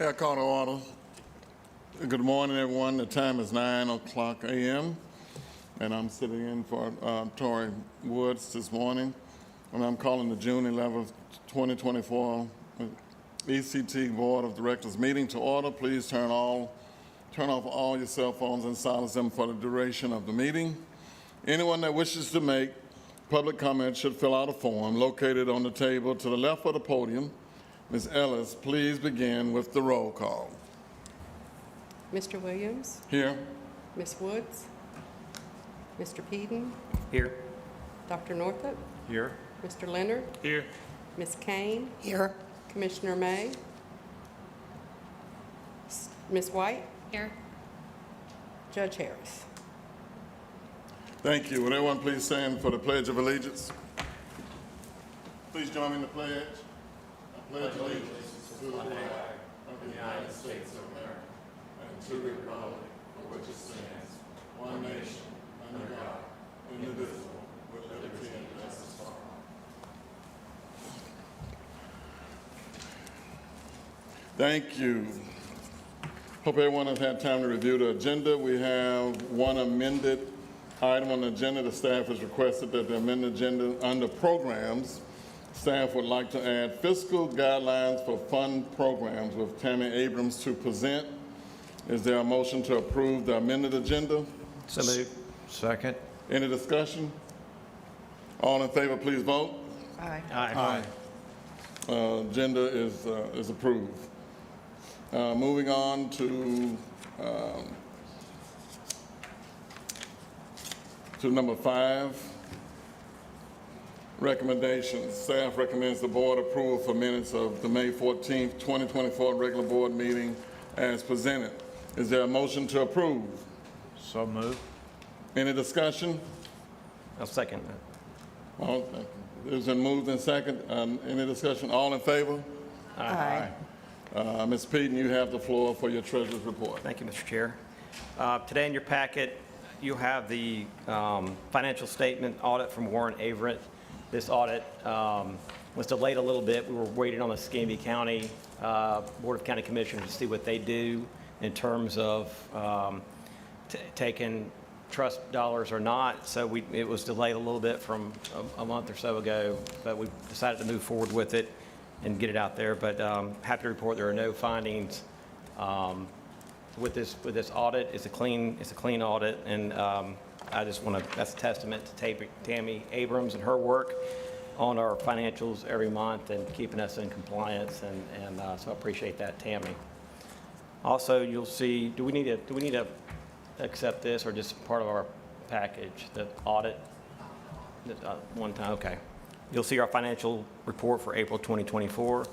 I call to order. Good morning, everyone. The time is 9 o'clock a.m., and I'm sitting in for Tori Woods this morning, and I'm calling the June 11th, 2024 ECT Board of Directors meeting to order. Please turn off all your cell phones and silence them for the duration of the meeting. Anyone that wishes to make public comment should fill out a form located on the table to the left of the podium. Ms. Ellis, please begin with the roll call. Mr. Williams? Here. Ms. Woods? Mr. Peden? Here. Dr. Northup? Here. Mr. Leonard? Here. Ms. Kane? Here. Commissioner May? Ms. White? Here. Judge Harris? Thank you. Would everyone please stand for the Pledge of Allegiance? Please join me in the pledge. I pledge allegiance to the flag of the United States of America and to the republic for which it stands, one nation, under God, indivisible, with liberty and justice for all. Thank you. Hope everyone has had time to review the agenda. We have one amended item on the agenda. The staff has requested that the amended agenda under programs, staff would like to add fiscal guidelines for fund programs with Tammy Abrams to present. Is there a motion to approve the amended agenda? So moved. Second. Any discussion? All in favor, please vote. Aye. Aye. Agenda is approved. Moving on to number 5, recommendations. Staff recommends the board approval for minutes of the May 14th, 2024 regular board meeting as presented. Is there a motion to approve? So moved. Any discussion? I'll second that. All, it's been moved and second. Any discussion? All in favor? Aye. Ms. Peden, you have the floor for your treasurer's report. Thank you, Mr. Chair. Today in your packet, you have the financial statement audit from Warren Averett. This audit was delayed a little bit. We were waiting on the Escambia County Board of County Commissioners to see what they do in terms of taking trust dollars or not. So it was delayed a little bit from a month or so ago, but we decided to move forward with it and get it out there. But happy to report there are no findings with this audit. It's a clean audit, and I just want to, that's a testament to Tammy Abrams and her work on our financials every month and keeping us in compliance, and so I appreciate that, Tammy. Also, you'll see, do we need to accept this or just part of our package, the audit? One time, okay. You'll see our financial report for April 2024.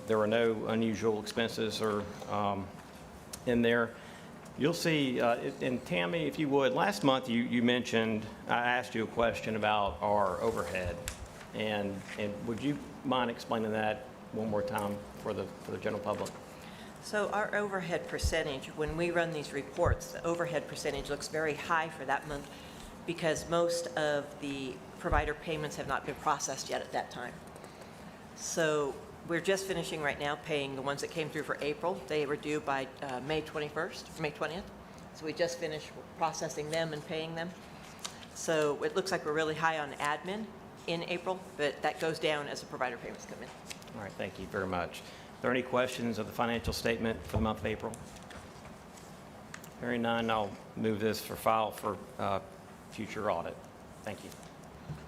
There were no unusual expenses or in there. You'll see, and Tammy, if you would, last month you mentioned, I asked you a question about our overhead, and would you mind explaining that one more time for the general public? So our overhead percentage, when we run these reports, the overhead percentage looks very high for that month because most of the provider payments have not been processed yet at that time. So we're just finishing right now paying the ones that came through for April. They were due by May 21st, May 20th. So we just finished processing them and paying them. So it looks like we're really high on admin in April, but that goes down as the provider payments come in. All right, thank you very much. Are there any questions of the financial statement for the month of April? Hearing none, I'll move this for file for future audit. Thank you.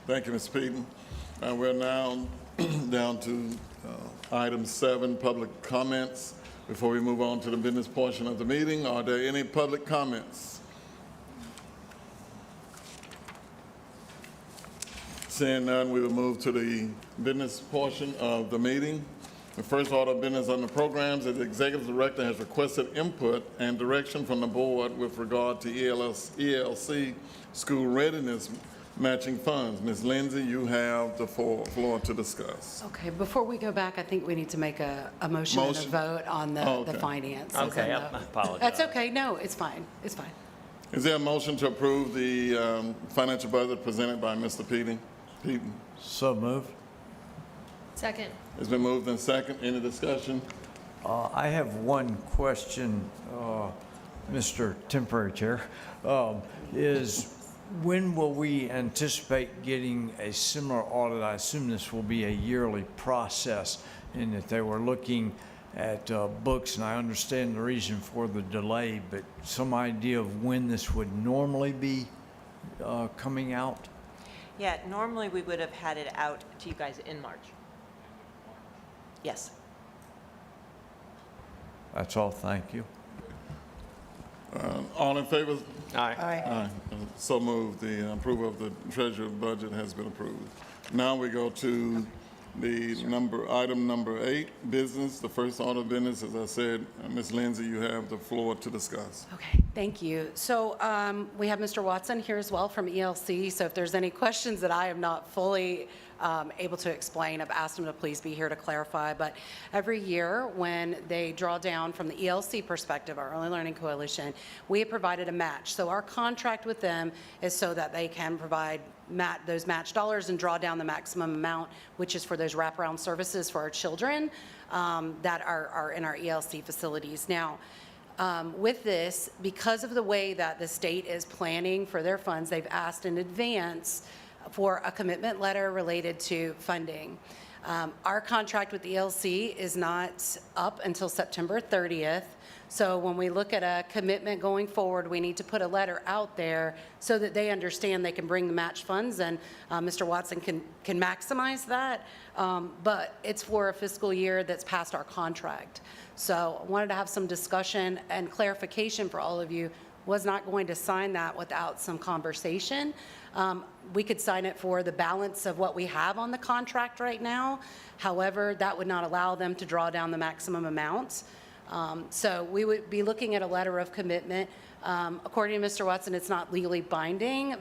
Thank you, Ms. Peden. We're now down to item 7, public comments. Before we move on to the business portion of the meeting, are there any public comments? Seeing none, we will move to the business portion of the meeting. The first order of business on the programs is the Executive Director has requested input and direction from the board with regard to ELC school readiness matching funds. Ms. Lindsay, you have the floor to discuss. Okay, before we go back, I think we need to make a motion and a vote on the finances. Okay, and I apologize. That's okay. No, it's fine. It's fine. Is there a motion to approve the financial budget presented by Mr. Peden? So moved. Second. It's been moved and second. Any discussion? I have one question, Mr. Temporary Chair, is when will we anticipate getting a similar audit? I assume this will be a yearly process, in that they were looking at books, and I understand the reason for the delay, but some idea of when this would normally be coming out? Yeah, normally we would have had it out to you guys in March. Yes. That's all, thank you. All in favor? Aye. Aye. So moved. The approval of the treasurer's budget has been approved. Now we go to the item number 8, business. The first order of business, as I said, Ms. Lindsay, you have the floor to discuss. Okay, thank you. So we have Mr. Watson here as well from ELC, so if there's any questions that I am not fully able to explain, I've asked him to please be here to clarify. But every year, when they draw down from the ELC perspective, our Early Learning Coalition, we have provided a match. So our contract with them is so that they can provide those match dollars and draw down the maximum amount, which is for those wraparound services for our children that are in our ELC facilities. Now, with this, because of the way that the state is planning for their funds, they've asked in advance for a commitment letter related to funding. Our contract with ELC is not up until September 30th. So when we look at a commitment going forward, we need to put a letter out there so that they understand they can bring the match funds, and Mr. Watson can maximize that. But it's for a fiscal year that's past our contract. So I wanted to have some discussion and clarification for all of you. Was not going to sign that without some conversation. We could sign it for the balance of what we have on the contract right now. However, that would not allow them to draw down the maximum amounts. So we would be looking at a letter of commitment. According to Mr. Watson, it's not legally binding,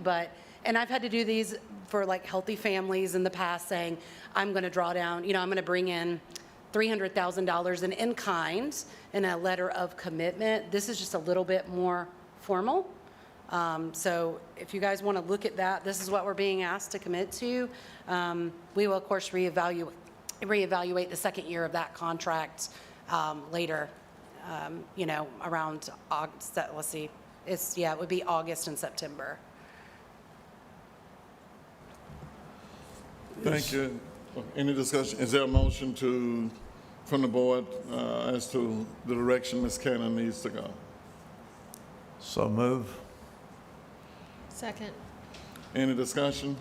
and I've had to do these for like healthy families in the past, saying, I'm going to draw down, I'm going to bring in $300,000 in kind in a letter of commitment. This is just a little bit more formal. So if you guys want to look at that, this is what we're being asked to commit to. We will, of course, reevaluate the second year of that contract later, around August. Let's see. It would be August and September. Thank you. Any discussion? Is there a motion from the board as to the direction Ms. Cannon needs to go? So move. Second. Any discussion?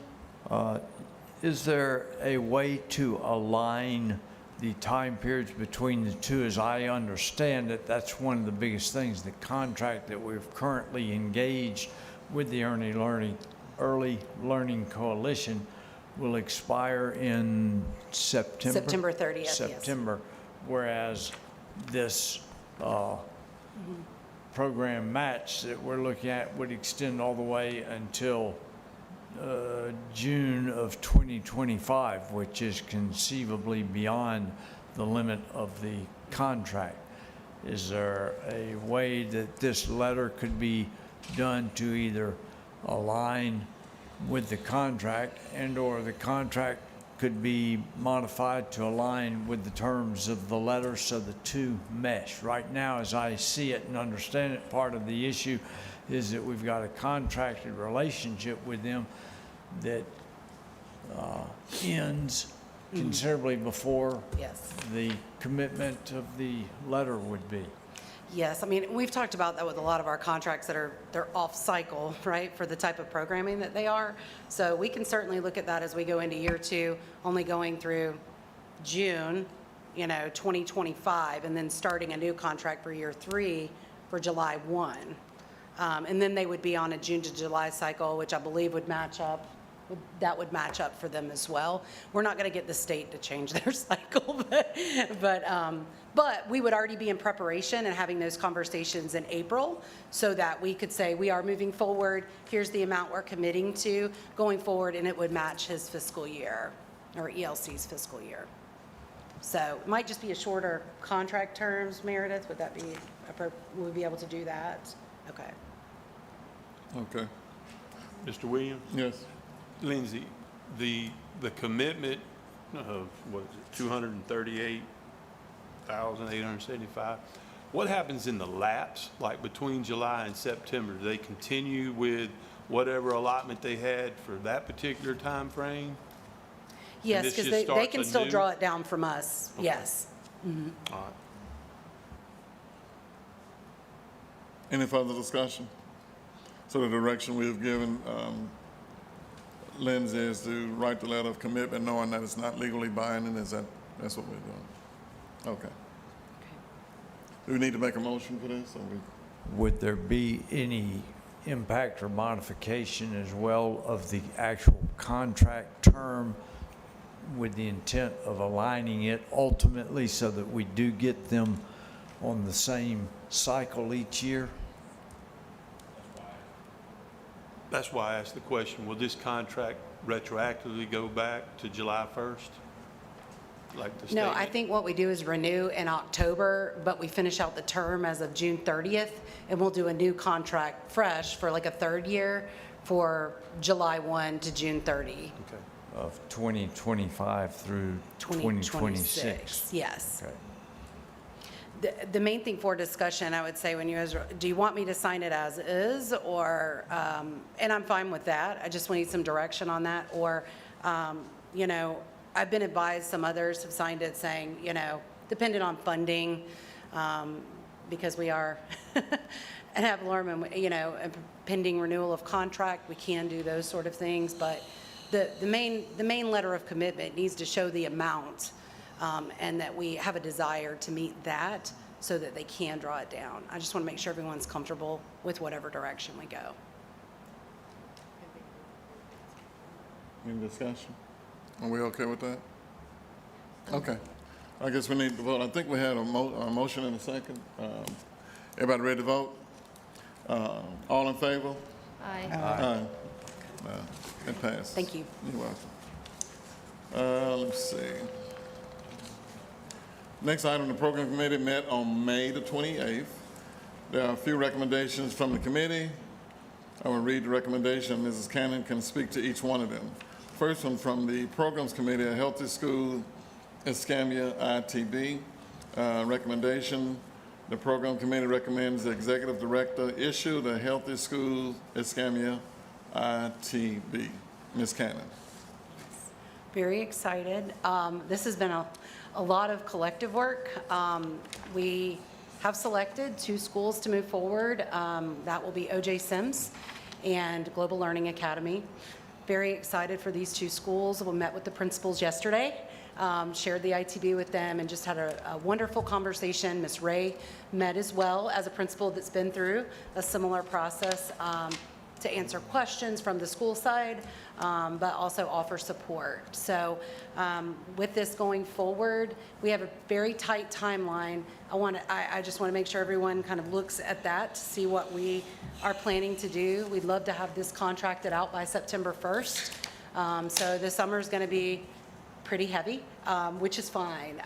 Is there a way to align the time periods between the two? As I understand it, that's one of the biggest things. The contract that we've currently engaged with the Early Learning Coalition will expire in September? September 30th, yes. September, whereas this program match that we're looking at would extend all the way until June of 2025, which is conceivably beyond the limit of the contract. Is there a way that this letter could be done to either align with the contract and/or the contract could be modified to align with the terms of the letter so the two mesh? Right now, as I see it and understand it, part of the issue is that we've got a contracted relationship with them that ends considerably before Yes. the commitment of the letter would be. Yes, I mean, we've talked about that with a lot of our contracts they're off cycle, right, for the type of programming that they are. So we can certainly look at that as we go into year 2, only going through June, 2025, and then starting a new contract for year 3 for July 1. And then they would be on a June to July cycle, which I believe would match up. That would match up for them as well. We're not going to get the state to change their cycle, but we would already be in preparation and having those conversations in April so that we could say we are moving forward. Here's the amount we're committing to going forward, and it would match his fiscal year or ELC's fiscal year. So it might just be a shorter contract terms, Meredith. Would that be, would we be able to do that? Okay. Okay. Mr. Williams? Yes. Lindsay, the commitment of, what is it, 238 $1,875. What happens in the lapse, like between July and September? Do they continue with whatever allotment they had for that particular time frame? Yes, this because just they starts can anew? still draw it down from us, yes. All right. Any further discussion? So the direction we have given Lindsay is to write the letter of commitment, knowing that it's not legally binding. That's what we're doing? Okay. Do we need to make a motion for this? Or Would there be any impact or modification as well of the actual contract term with the intent of aligning it ultimately so that we do get them on the same cycle each year? That's why I asked the question, will this contract retroactively go back to July 1st? Like the No, I statement? think what we do is renew in October, but we finish out the term as of June 30th, and we'll do a new contract fresh for like a third year for July 1 to June 30, Okay. Of 2025 through 2026? Yes. Okay. The main thing for discussion, I would say, when you guys, do you want me to sign it as is, or, and I'm fine with that, I just need some direction on that, or, you know, I've been advised, some others have signed it saying, you know, dependent on funding, because we are an ad valorem, and, you know, a pending renewal of contract, we can do those sort of things, but the main letter of commitment needs to show the amount, and that we have a desire to meet that so that they can draw it down. I just want to make sure everyone's comfortable with whatever direction we go. any discussion? Are we okay with that? Okay. I guess we need to vote. I think we had a motion and a second. Everybody ready to vote? All in favor? Aye. Aye. It passed. Thank you. You're welcome. Let's see. Next item, the program committee met on May the 28th. There are a few recommendations from the committee. I will read the recommendation. Mrs. Cannon can speak to each one of them. First one from the programs committee, A Healthy School, Escambia ITB. Recommendation, the program committee recommends the executive director issue the Healthy School, Escambia ITB. Ms. Cannon. Very excited. This has been a lot of collective work. We have selected 2 schools to move forward. That will be O.J. Sims and Global Learning Academy. Very excited for these 2 schools. We met with the principals yesterday, shared the ITB with them, and just had a wonderful conversation. Ms. Ray met as well as a principal that's been through a similar process to answer questions from the school side, but also offer support. So with this going forward, we have a very tight timeline. I just want to make sure everyone kind of looks at that to see what we are planning to do. We'd love to have this contracted out by September 1st. So the summer is going to be pretty heavy, which is fine.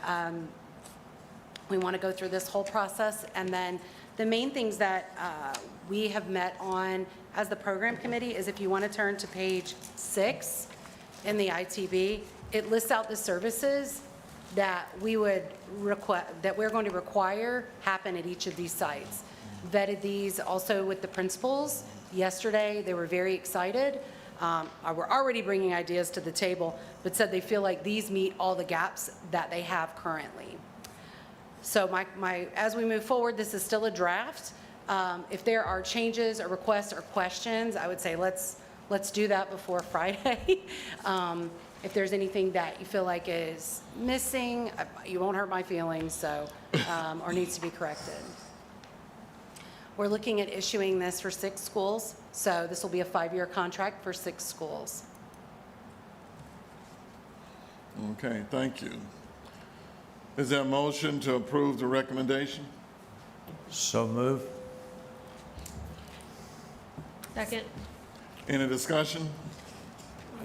We want to go through this whole process, and then the main things that we have met on as the program committee is, if you want to turn to page 6 in the ITB, it lists out the services that we would that we're going to require happen at each of these sites. Vetted these also with the principals yesterday. They were very excited. We're already bringing ideas to the table, but said they feel like these meet all the gaps that they have currently. So as we move forward, this is still a draft. If there are changes or requests or questions, I would say let's do that before Friday. If there's anything that you feel like is missing, you won't hurt my feelings, so, or needs to be corrected. We're looking at issuing this for 6 schools, so this will be a 5-year contract for 6 schools. Okay, thank you. Is there a motion to approve the recommendation? So move. Second. Any discussion?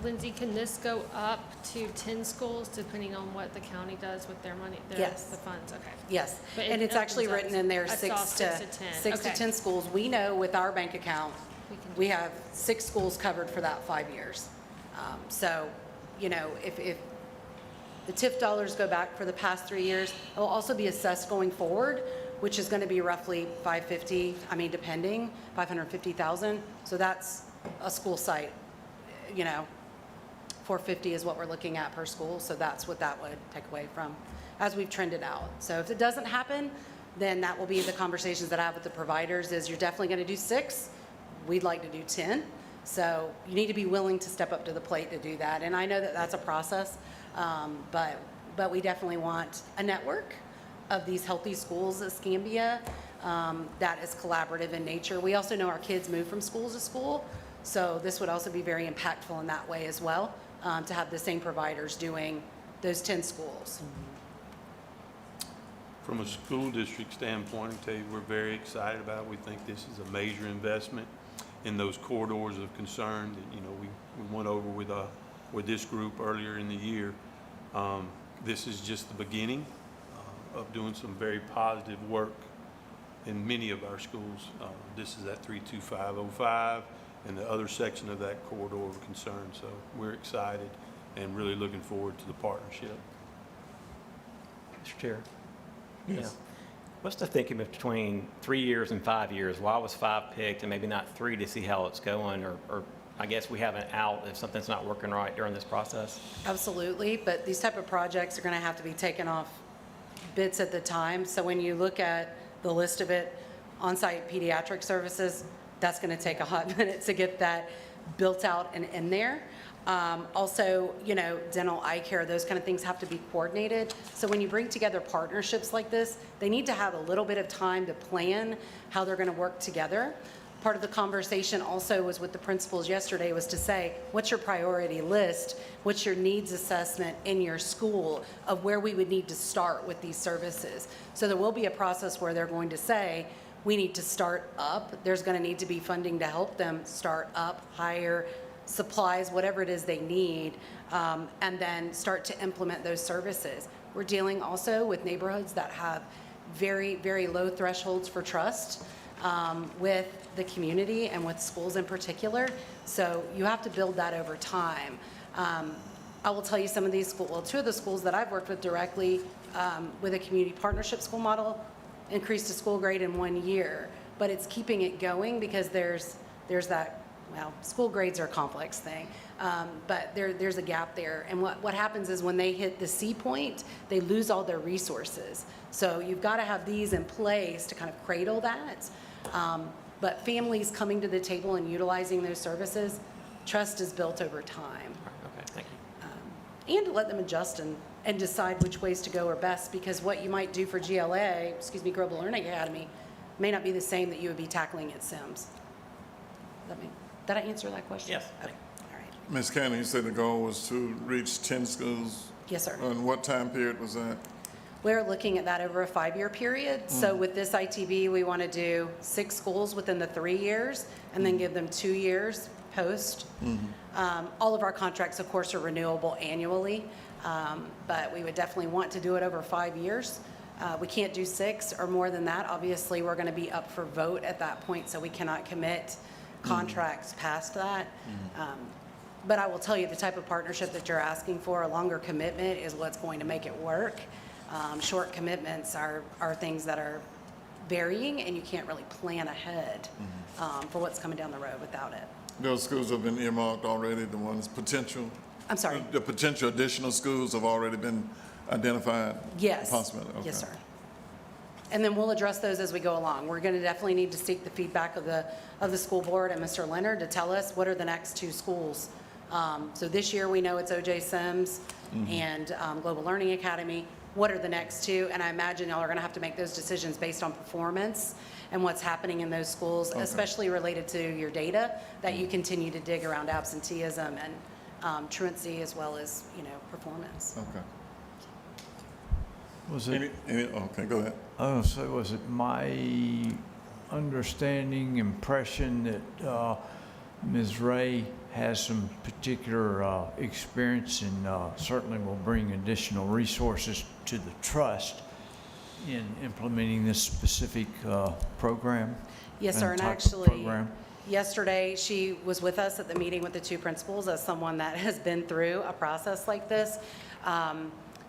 Lindsay, can this go up to 10 schools depending on what the county does with their money? Yes. The funds, okay. Yes, But and it it's actually opens up written in there, I saw 6 to 10. 6 to Okay. 10 schools. We know with our bank account, We can we have 6 schools covered for that 5 years. So, you know, if The TIF dollars go back for the past 3 years. It will also be assessed going forward, which is going to be roughly 550, I mean, depending, 550,000. So that's a school site, you know, 450 is what we're looking at per school. So that's what that would take away from as we've trended out. So if it doesn't happen, then that will be the conversations that I have with the providers is you're definitely going to do 6. We'd like to do 10. So you need to be willing to step up to the plate to do that. And I know that that's a process, but we definitely want a network of these healthy schools at Scambia that is collaborative in nature. We also know our kids move from school to school, so this would also be very impactful in that way as well, to have the same providers doing those 10 schools. From a school district standpoint, I tell you, we're very excited about it. We think this is a major investment in those corridors of concern that, you know, we went over with this group earlier in the year. This is just the beginning of doing some very positive work in many of our schools. This is at 32505 and the other section of that corridor of concern. So we're excited and really looking forward to the partnership. Mr. Chair? Yes. Yeah. What's the thinking between 3 years and 5 years? Why was 5 picked and maybe not 3 to see how it's going? Or I guess we have an out if something's not working right during this process? Absolutely, but these type of projects are going to have to be taken off bits at the time. So when you look at the list of it, on-site pediatric services, that's going to take a hot minute to get that built out and in there. Also, you know, dental, eye care, those kind of things have to be coordinated. So when you bring together partnerships like this, they need to have a little bit of time to plan how they're going to work together. Part of the conversation also was with the principals yesterday was to say, what's your priority list? What's your needs assessment in your school of where we would need to start with these services? So there will be a process where they're going to say, we need to start up. There's going to need to be funding to help them start up, hire, supplies, whatever it is they need, and then start to implement those services. We're dealing also with neighborhoods that have very, very low thresholds for trust with the community and with schools in particular. So you have to build that over time. I will tell you some of these schools, well, 2 of the schools that I've worked with directly with a community partnership school model increased a school grade in 1 year, but it's keeping it going because there's that, well, school grades are a complex thing, but there's a gap there. And what happens is when they hit the C point, they lose all their resources. So you've got to have these in place to kind of cradle that. But families coming to the table and utilizing those services, trust is built over time. Okay, thank you. And to let them adjust and decide which ways to go are best, because what you might do for GLA, Global Learning Academy, may not be the same that you would be tackling at Sims. Did I answer that question? Yes. Okay, all right. Ms. Cannon, you said the goal was to reach 10 schools. Yes, sir. And what time period was that? We're looking at that over a 5-year period. So with this ITB, we want to do 6 schools within the 3 years and then give them 2 years post. All of our contracts, of course, are renewable annually, but we would definitely want to do it over 5 years. We can't do 6 or more than that. Obviously, we're going to be up for vote at that point, so we cannot commit contracts past that. But I will tell you, the type of partnership that you're asking for, a longer commitment is what's going to make it work. Short commitments are things that are varying, and you can't really plan ahead for what's coming down the road without it. Those schools have been earmarked already, the ones potential? I'm sorry. The potential additional schools have already been identified? Yes. Possibly, okay. Yes, sir. And then we'll address those as we go along. We're going to definitely need to seek the feedback of the school board and Mr. Leonard to tell us what are the next 2 schools. So this year, we know it's O.J. Sims and Global Learning Academy. What are the next 2? And I imagine y'all are going to have to make those decisions based on performance and what's happening in those schools, especially related to your data that you continue to dig around absenteeism and truancy as well as, you know, performance. Okay. Was it, Okay, go ahead. so was it my understanding, impression that Ms. Ray has some particular experience and certainly will bring additional resources to the trust in implementing this specific program? Yes, sir, and type of actually, program? yesterday, she was with us at the meeting with the 2 principals as someone that has been through a process like this.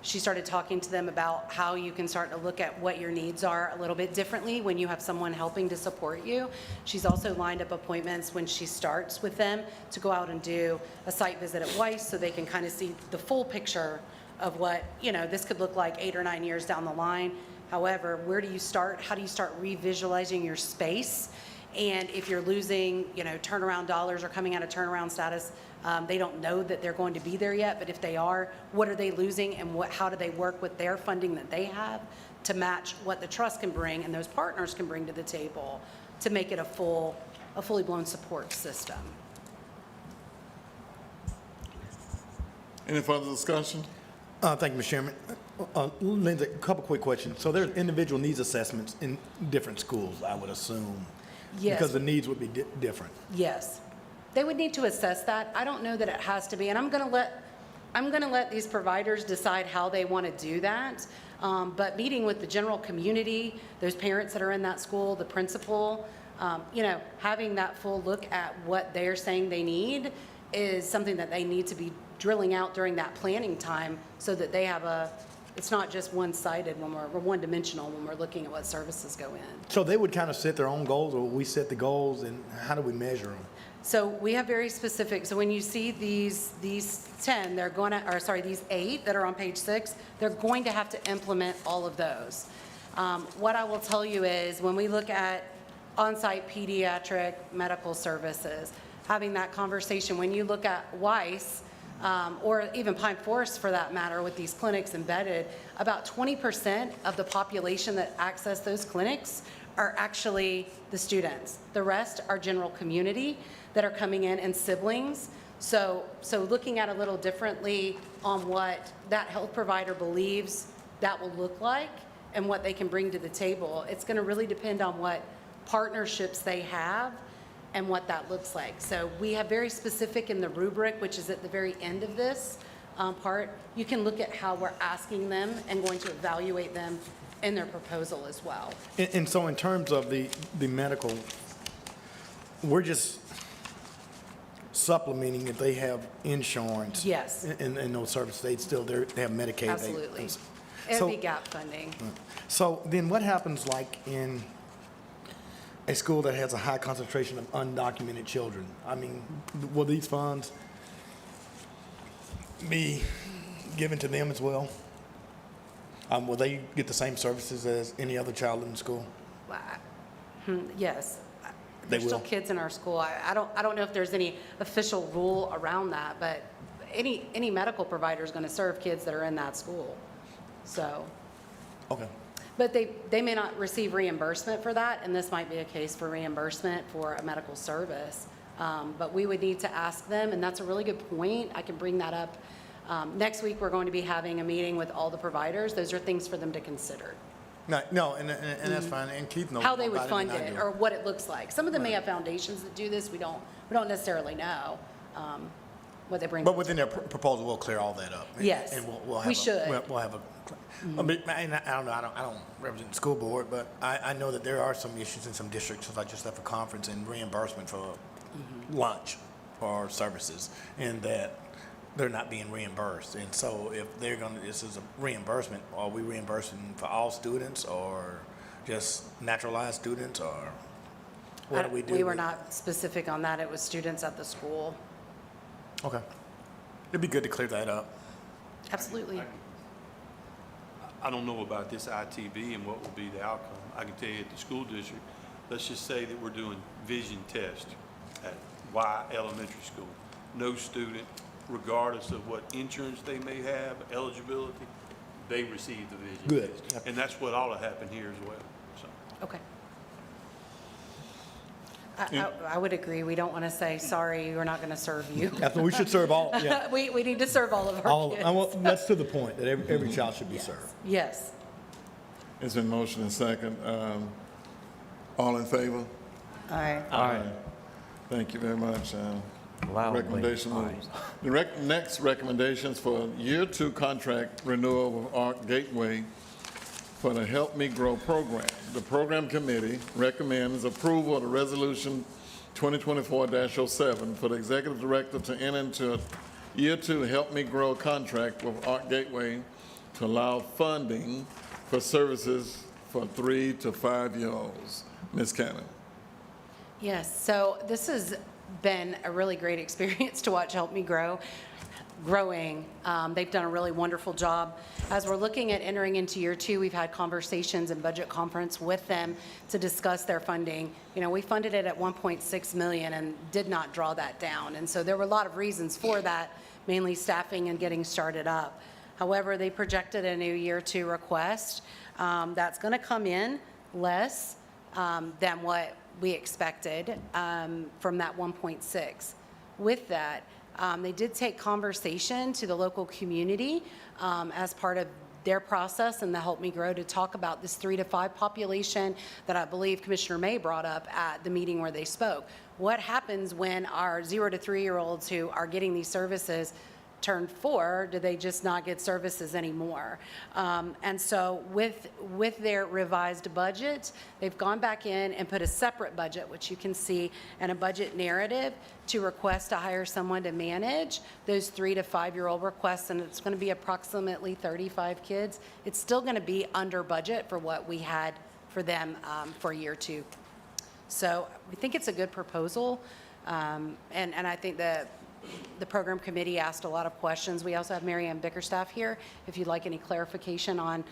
She started talking to them about how you can start to look at what your needs are a little bit differently when you have someone helping to support you. She's also lined up appointments when she starts with them to go out and do a site visit at Weiss so they can kind of see the full picture of what, this could look like 8 or 9 years down the line. However, where do you start? How do you start revisualizing your space? And if you're losing, turnaround dollars or coming out of turnaround status, they don't know that they're going to be there yet, but if they are, what are they losing and how do they work with their funding that they have to match what the trust can bring and those partners can bring to the table to make it a fully blown support system. Any further discussion? Thank you, Mr. Chairman. Lindsay, a couple quick questions. So there's individual needs assessments in different schools, I would assume? Yes. Because the needs would be different. Yes. They would need to assess that. I don't know that it has to be, and I'm going to let these providers decide how they want to do that. But meeting with the general community, those parents that are in that school, the principal, having that full look at what they're saying they need is something that they need to be drilling out during that planning time so that they have it's not just one-sided when we're one-dimensional when we're looking at what services go in. So they would kind of set their own goals, or we set the goals, and how do we measure them? So we have very specific, so when you see these 10, these 8 that are on page 6, they're going to have to implement all of those. What I will tell you is when we look at on-site pediatric medical services, having that conversation, when you look at Weiss, or even Pine Forest for that matter, with these clinics embedded, about 20% of the population that access those clinics are actually the students. The rest are general community that are coming in and siblings. So looking at a little differently on what that health provider believes that will look like and what they can bring to the table, it's going to really depend on what partnerships they have and what that looks like. So we have very specific in the rubric, which is at the very end of this part. You can look at how we're asking them and going to evaluate them in their proposal as well. And so in terms of the medical, we're just supplementing if they have insurance. Yes. And those services, they have Medicaid. Absolutely. So- It'd be gap funding. So then what happens like in a school that has a high concentration of undocumented children? I mean, will these funds be given to them as well? Will they get the same services as any other child in the school? Yes. They There's still will? kids in our school. I don't know if there's any official rule around that, but any medical provider is going to serve kids that are in that school. So, Okay. but they may not receive reimbursement for that, and this might be a case for reimbursement for a medical service. But we would need to ask them, and that's a really good point. I can bring that up. Next week, we're going to be having a meeting with all the providers. Those are things for them to consider. No, and that's fine, and Keith knows How more they would about fund than I it, do. or what it looks like. Some of them may have foundations that do this. We don't necessarily know what they bring. But within their proposal, we'll clear all that up. Yes. And we'll have We should. We'll have a, I mean, and I don't know, I don't represent the school board, but I know that there are some issues in some districts, because I just left a conference in reimbursement for lunch or services, and that they're not being reimbursed. And so if this is a reimbursement, are we reimbursing for all students or just naturalized students, or what do we do? We were with- not specific on that. It was students at the school. Okay. It'd be good to clear that up. Absolutely. I don't know about this ITB and what will be the outcome. I can tell you at the school district, let's just say that we're doing vision test at Y Elementary School. No student, regardless of what insurance they may have, eligibility, they receive the vision Good. test. And that's what ought to happen here as well, so. Okay. I would agree. We don't want to say, sorry, we're not going to serve you. That's what we should serve all, yeah. We need to serve all of our kids. That's to the point, that every child should be served. Yes. It's been motion and second. All in favor? Aye. Thank you very much. Loudly. Recommendation Aye. moves. The next recommendations for year 2 contract renewal with Arc Gateway for the Help Me Grow program. The program committee recommends approval of the resolution 2024-07 for the executive director to enter into a year 2 Help Me Grow contract with Arc Gateway to allow funding for services for 3 to 5-year-olds. Ms. Cannon. Yes, so this has been a really great experience to watch Help Me Grow. They've done a really wonderful job. As we're looking at entering into year 2, we've had conversations and budget conference with them to discuss their funding. You know, we funded it at 1.6 million and did not draw that down. And so there were a lot of reasons for that, mainly staffing and getting started up. However, they projected a new year 2 request that's going to come in less than what we expected from that 1.6. With that, they did take conversation to the local community as part of their process and the Help Me Grow to talk about this 3 to 5 population that I believe Commissioner May brought up at the meeting where they spoke. What happens when our 0 to 3-year-olds who are getting these services turn 4, do they just not get services anymore? And so with their revised budget, they've gone back in and put a separate budget, which you can see, and a budget narrative to request to hire someone to manage those 3 to 5-year-old requests, and it's going to be approximately 35 kids. It's still going to be under budget for what we had for them for year 2. So we think it's a good proposal, and I think that the program committee asked a lot of questions. We also have Mary Ann Bickerstaff here, if you'd like any clarification on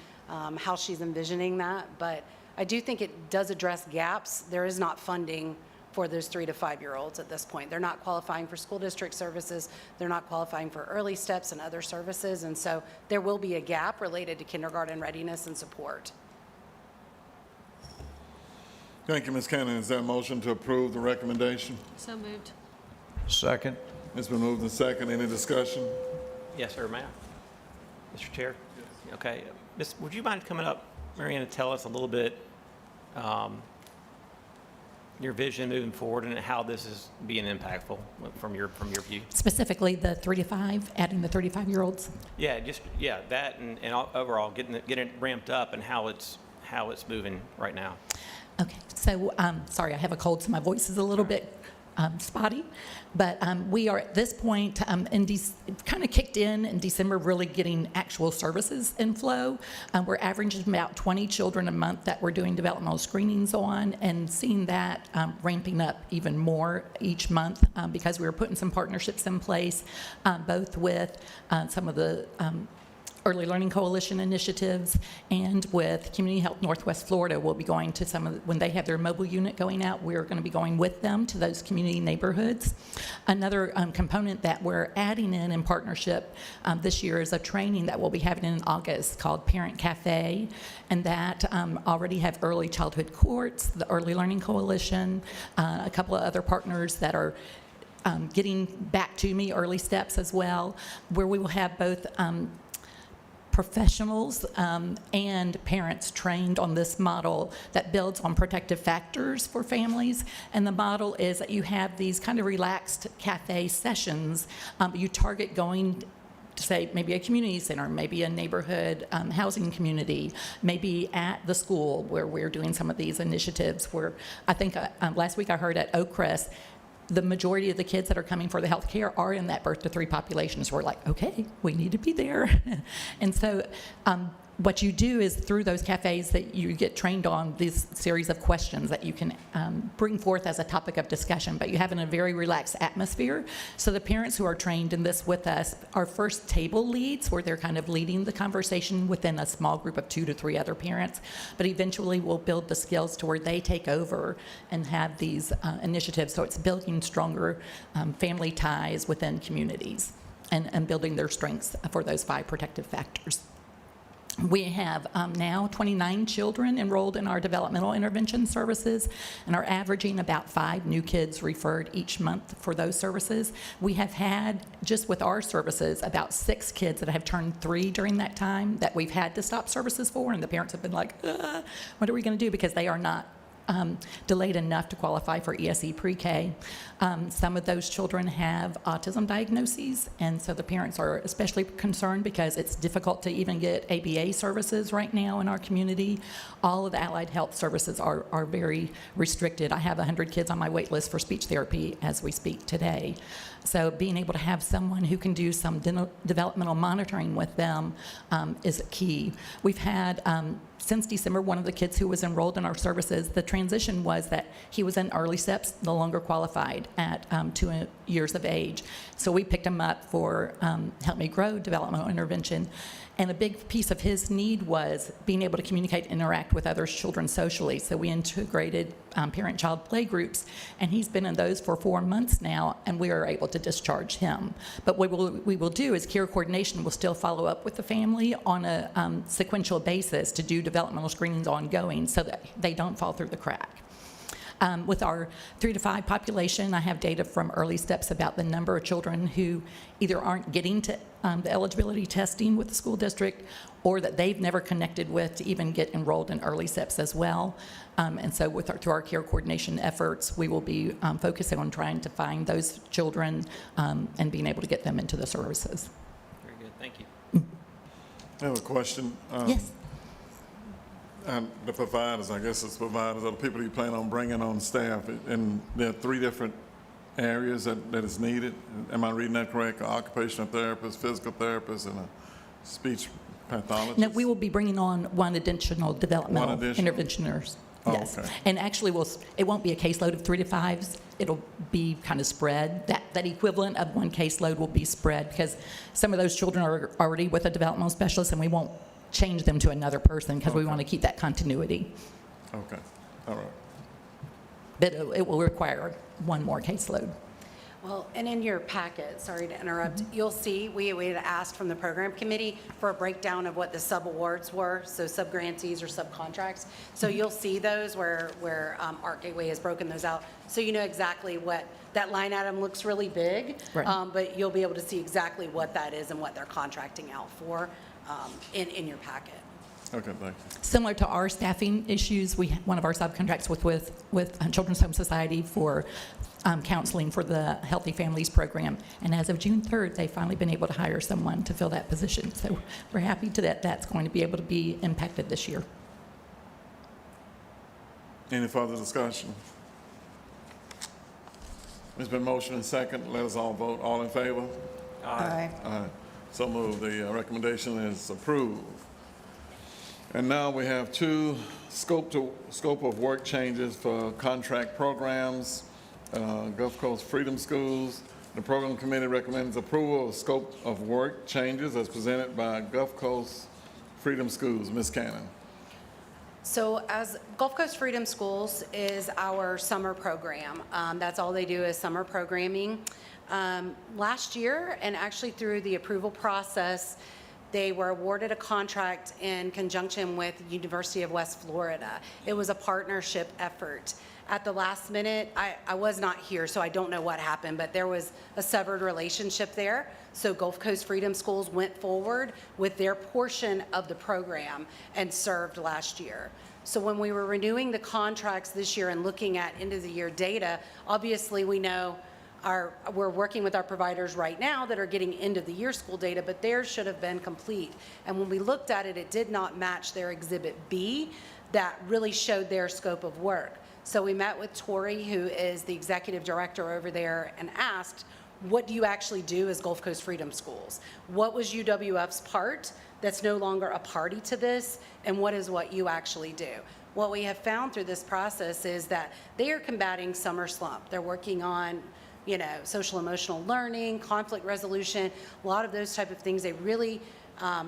how she's envisioning that. But I do think it does address gaps. There is not funding for those 3 to 5-year-olds at this point. They're not qualifying for school district services. They're not qualifying for early steps and other services. And so there will be a gap related to kindergarten readiness and support. Thank you, Ms. Cannon. Is there a motion to approve the recommendation? So moved. Second. It's been moved and second. Any discussion? Yes, sir, Matt? Mr. Chair? Okay. Would you mind coming up, Marianne, and tell us a little bit your vision moving forward and how this is being impactful from your view? Specifically, the 3 to 5, adding the 35-year-olds? Yeah, that and overall getting it ramped up and how it's moving right now. Okay, so sorry, I have a cold, so my voice is a little bit spotty, but we are at this point kind of kicked in December, really getting actual services in flow. We're averaging about 20 children a month that we're doing developmental screenings on, and seeing that ramping up even more each month because we were putting some partnerships in place, both with some of the Early Learning Coalition initiatives, and with Community Health Northwest Florida. We'll be going to when they have their mobile unit going out, we're going to be going with them to those community neighborhoods. Another component that we're adding in partnership this year is a training that we'll be having in August called Parent Cafe, and that already have Early Childhood Courts, the Early Learning Coalition, a couple of other partners that are getting back to me, Early Steps as well, where we will have both professionals and parents trained on this model that builds on protective factors for families. And the model is that you have these kind of relaxed cafe sessions. You target going to, say, maybe a community center, maybe a neighborhood housing community, maybe at the school where we're doing some of these initiatives. Where I think last week I heard at Oakcrest, the majority of the kids that are coming for the health care are in that birth to 3 population. So we're like, okay, we need to be there. And so what you do is through those cafes that you get trained on this series of questions that you can bring forth as a topic of discussion, but you have in a very relaxed atmosphere. So the parents who are trained in this with us are first table leads, where they're kind of leading the conversation within a small group of 2 to 3 other parents, but eventually we'll build the skills to where they take over and have these initiatives. So it's building stronger family ties within communities and building their strengths for those 5 protective factors. We have now 29 children enrolled in our developmental intervention services and are averaging about 5 new kids referred each month for those services. We have had, just with our services, about 6 kids that have turned 3 during that time that we've had to stop services for, and the parents have been like, what are we going to do? Because they are not delayed enough to qualify for ESE pre-K. Some of those children have autism diagnoses, and so the parents are especially concerned because it's difficult to even get ABA services right now in our community. All of the allied health services are very restricted. I have 100 kids on my wait list for speech therapy as we speak today. So being able to have someone who can do some developmental monitoring with them is key. We've had, since December, one of the kids who was enrolled in our services, the transition was that he was in early steps, no longer qualified at 2 years of age. So we picked him up for Help Me Grow developmental intervention. And a big piece of his need was being able to communicate and interact with other children socially. So we integrated parent-child play groups, and he's been in those for 4 months now, and we are able to discharge him. But what we will do is care coordination will still follow up with the family on a sequential basis to do developmental screenings ongoing so that they don't fall through the crack. With our 3 to 5 population, I have data from early steps about the number of children who either aren't getting to the eligibility testing with the school district or that they've never connected with to even get enrolled in early steps as well. And so through our care coordination efforts, we will be focusing on trying to find those children and being able to get them into the services. Very good, thank you. I have a question. Yes. And the providers, I guess it's providers, are the people you plan on bringing on staff, and there are 3 different areas that is needed. Am I reading that correct? An occupational therapist, physical therapist, and a speech pathologist? No, we will be bringing on one additional developmental One additional? interventioners. Oh, Yes. okay. And actually, it won't be a caseload of 3 to 5s. It'll be kind of spread. That equivalent of one caseload will be spread because some of those children are already with a developmental specialist, and we won't change them to another person because we want to keep that continuity. Okay, all right. But it will require one more caseload. Well, and in your packet, sorry to interrupt, you'll see we had asked from the program committee for a breakdown of what the sub-awards were, so sub-grantees or subcontracts. So you'll see those where Art Gateway has broken those out. So you know exactly what, that line item looks really big, Right. but you'll be able to see exactly what that is and what they're contracting out for in your packet. Okay, thank you. Similar to our staffing issues, one of our subcontracts with Children's Home Society for counseling for the Healthy Families Program. And as of June 3rd, they've finally been able to hire someone to fill that position. So we're happy that's going to be able to be impacted this year. Any further discussion? It's been motion and second. Let us all vote. All in favor? Aye. Aye. So moved. The recommendation is approved. And now we have 2 scope of work changes for contract programs, Gulf Coast Freedom Schools. The program committee recommends approval of scope of work changes as presented by Gulf Coast Freedom Schools. Ms. Cannon. So as Gulf Coast Freedom Schools is our summer program. That's all they do is summer programming. Last year, and actually through the approval process, they were awarded a contract in conjunction with University of West Florida. It was a partnership effort. At the last minute, I was not here, so I don't know what happened, but there was a severed relationship there. So Gulf Coast Freedom Schools went forward with their portion of the program and served last year. So when we were renewing the contracts this year and looking at end of the year data, obviously we know we're working with our providers right now that are getting end of the year school data, but theirs should have been complete. And when we looked at it, it did not match their Exhibit B that really showed their scope of work. So we met with Tori, who is the executive director over there, and asked, what do you actually do as Gulf Coast Freedom Schools? What was UWF's part that's no longer a party to this, and what is what you actually do? What we have found through this process is that they are combating summer slump. They're working on social emotional learning, conflict resolution, a lot of those type of things. They really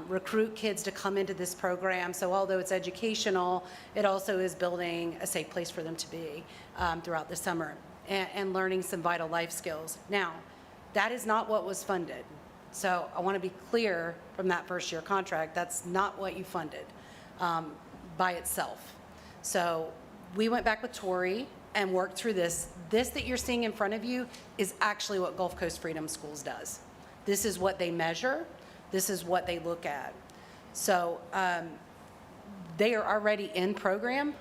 recruit kids to come into this program. So although it's educational, it also is building a safe place for them to be throughout the summer and learning some vital life skills. Now, that is not what was funded. So I want to be clear from that first year contract, that's not what you funded by itself. So we went back with Tori and worked through this. This that you're seeing in front of you is actually what Gulf Coast Freedom Schools does. This is what they measure. This is what they look at. So they are already in program.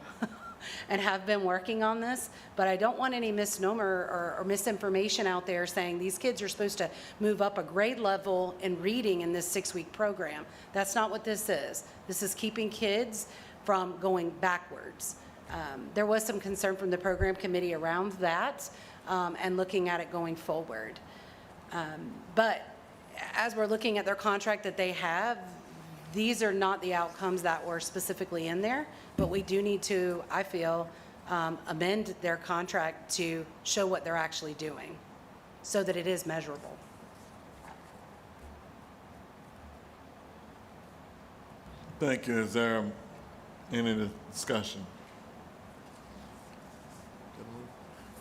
and have been working on this, but I don't want any misnomer or misinformation out there saying these kids are supposed to move up a grade level in reading in this 6-week program. That's not what this is. This is keeping kids from going backwards. There was some concern from the program committee around that and looking at it going forward. But as we're looking at their contract that they have, these are not the outcomes that were specifically in there, but we do need to, I feel, amend their contract to show what they're actually doing so that it is measurable. Thank you. Is there any discussion?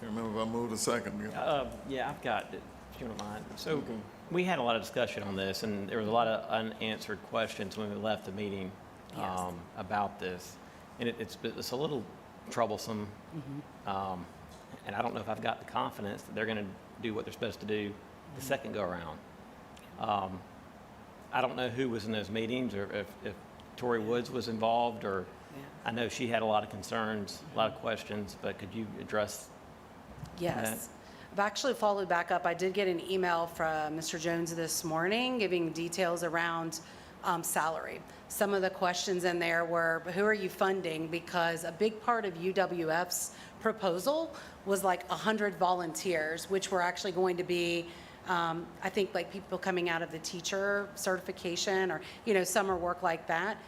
Can't remember if I moved a second ago. Yeah, I've got it, if you don't mind. So we had a lot of discussion on this, and there was a lot of unanswered questions when we left the meeting Yes. about this. And it's a little troublesome. And I don't know if I've got the confidence that they're going to do what they're supposed to do the second go-around. I don't know who was in those meetings, or if Tori Woods was involved, or I know she had a lot of concerns, a lot of questions, but could you address Yes. I've actually followed back up. I did get an email from Mr. Jones this morning giving details around salary. Some of the questions in there were, who are you funding? Because a big part of UWF's proposal was like 100 volunteers, which were actually going to be, I think, like people coming out of the teacher certification or, summer work like that,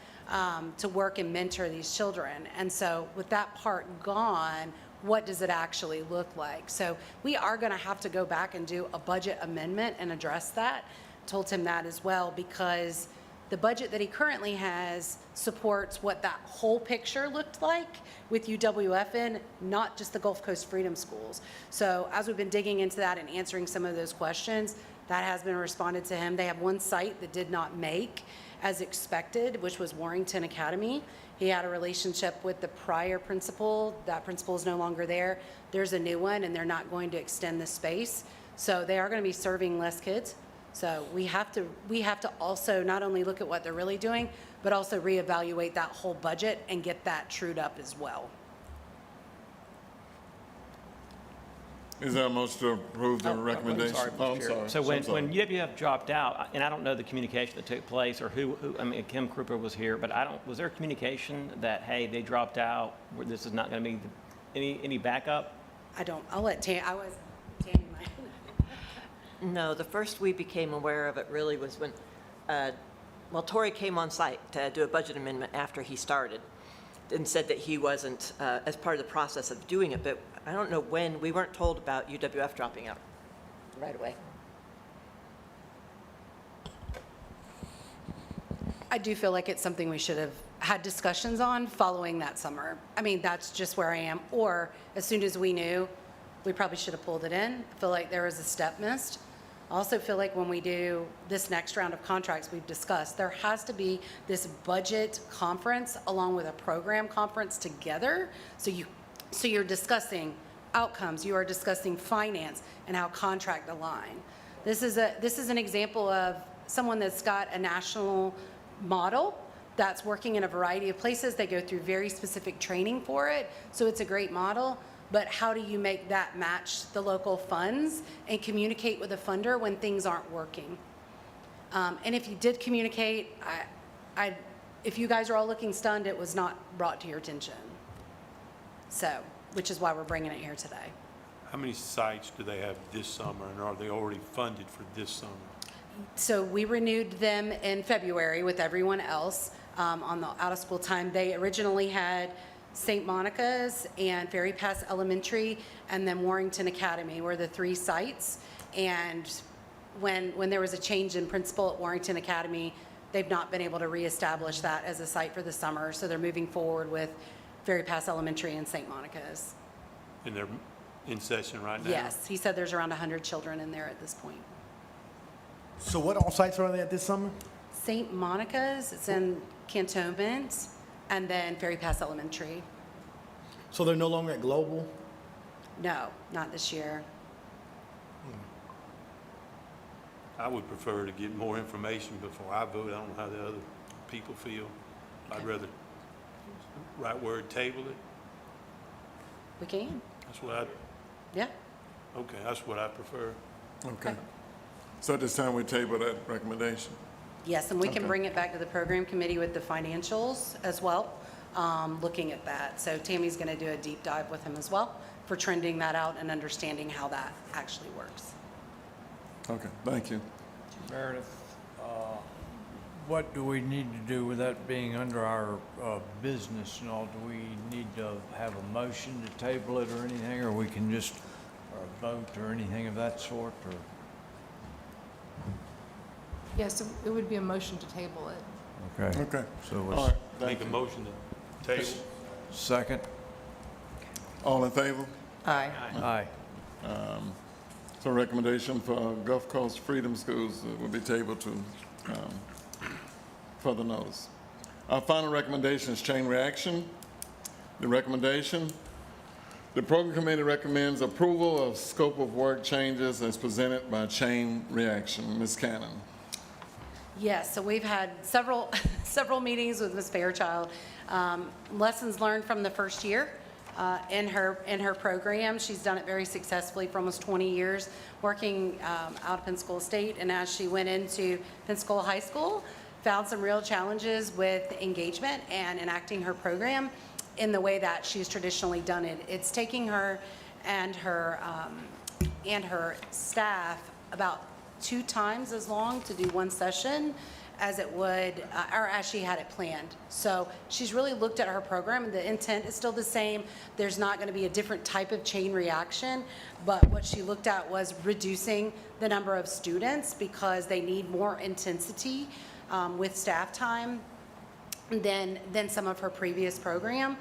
to work and mentor these children. And so with that part gone, what does it actually look like? So we are going to have to go back and do a budget amendment and address that. Told him that as well, because the budget that he currently has supports what that whole picture looked like with UWF in, not just the Gulf Coast Freedom Schools. So as we've been digging into that and answering some of those questions, that has been responded to him. They have one site that did not make as expected, which was Warrington Academy. He had a relationship with the prior principal. That principal is no longer there. There's a new one, and they're not going to extend the space. So they are going to be serving less kids. So we have to also not only look at what they're really doing, but also reevaluate that whole budget and get that trued up as well. Is there a motion to approve the I'm recommendation? sorry, Oh, Mr. I'm Chair. sorry. So I'm when sorry. UWF dropped out, and I don't know the communication that took place, or I mean, Kim Krupa was here, but was there communication that, hey, they dropped out, this is not going to be any backup? I'll let Tammy might. No, the first we became aware of it really was when, Tori came on site to do a budget amendment after he started and said that he wasn't, as part of the process of doing it, but I don't know when, we weren't told about UWF dropping out right away. I do feel like it's something we should have had discussions on following that summer. I mean, that's just where I am. Or as soon as we knew, we probably should have pulled it in. I feel like there was a step missed. I also feel like when we do this next round of contracts we've discussed, there has to be this budget conference along with a program conference together. So you're discussing outcomes, you are discussing finance and how contract align. This is an example of someone that's got a national model that's working in a variety of places. They go through very specific training for it. So it's a great model. But how do you make that match the local funds and communicate with a funder when things aren't working? And if you did communicate, if you guys are all looking stunned, it was not brought to your attention. So, which is why we're bringing it here today. How many sites do they have this summer, and are they already funded for this summer? So we renewed them in February with everyone else on the out-of-school time. They originally had St. Monica's and Ferry Pass Elementary, and then Warrington Academy were the 3 sites. And when there was a change in principal at Warrington Academy, they've not been able to reestablish that as a site for the summer. So they're moving forward with Ferry Pass Elementary and St. Monica's. And they're in session right now? Yes, he said there's around 100 children in there at this point. So what all sites are they at this summer? St. Monica's, it's in Cantonment, and then Ferry Pass Elementary. So they're no longer at Global? No, not this year. I would prefer to get more information before I vote. I don't know how the other people feel. I'd rather, right word, table it, We can, That's what yeah. okay, that's what I prefer. Okay. So at this time, we table that recommendation. Yes, and we can Okay. bring it back to the program committee with the financials as well, looking at that. So Tammy's going to do a deep dive with him as well for trending that out and understanding how that actually works. Okay, thank you. Meredith, what do we need to do with that being under our business and all? Do we need to have a motion to table it or anything, or we can just vote or anything of that sort, or? Yes, it would be a motion to table it. Okay. Okay. So All it's right, thank Make a you. motion to table. second? All in favor? Aye. Aye. So recommendation for Gulf Coast Freedom Schools will be tabled to further notice. Our final recommendation is chain reaction. The recommendation, the program committee recommends approval of scope of work changes as presented by chain reaction. Ms. Cannon. Yes, so we've had several, several meetings with Ms. Fairchild. Lessons learned from the first year in her program. She's done it very successfully for almost 20 years, working out of Pensacola State. And as she went into Pensacola High School, found some real challenges with engagement and enacting her program in the way that she's traditionally done it. It's taking her and her staff about 2 times as long to do one session as it would, or as she had it planned. So she's really looked at her program, and the intent is still the same. There's not going to be a different type of chain reaction, but what she looked at was reducing the number of students because they need more intensity with staff time than some of her previous program.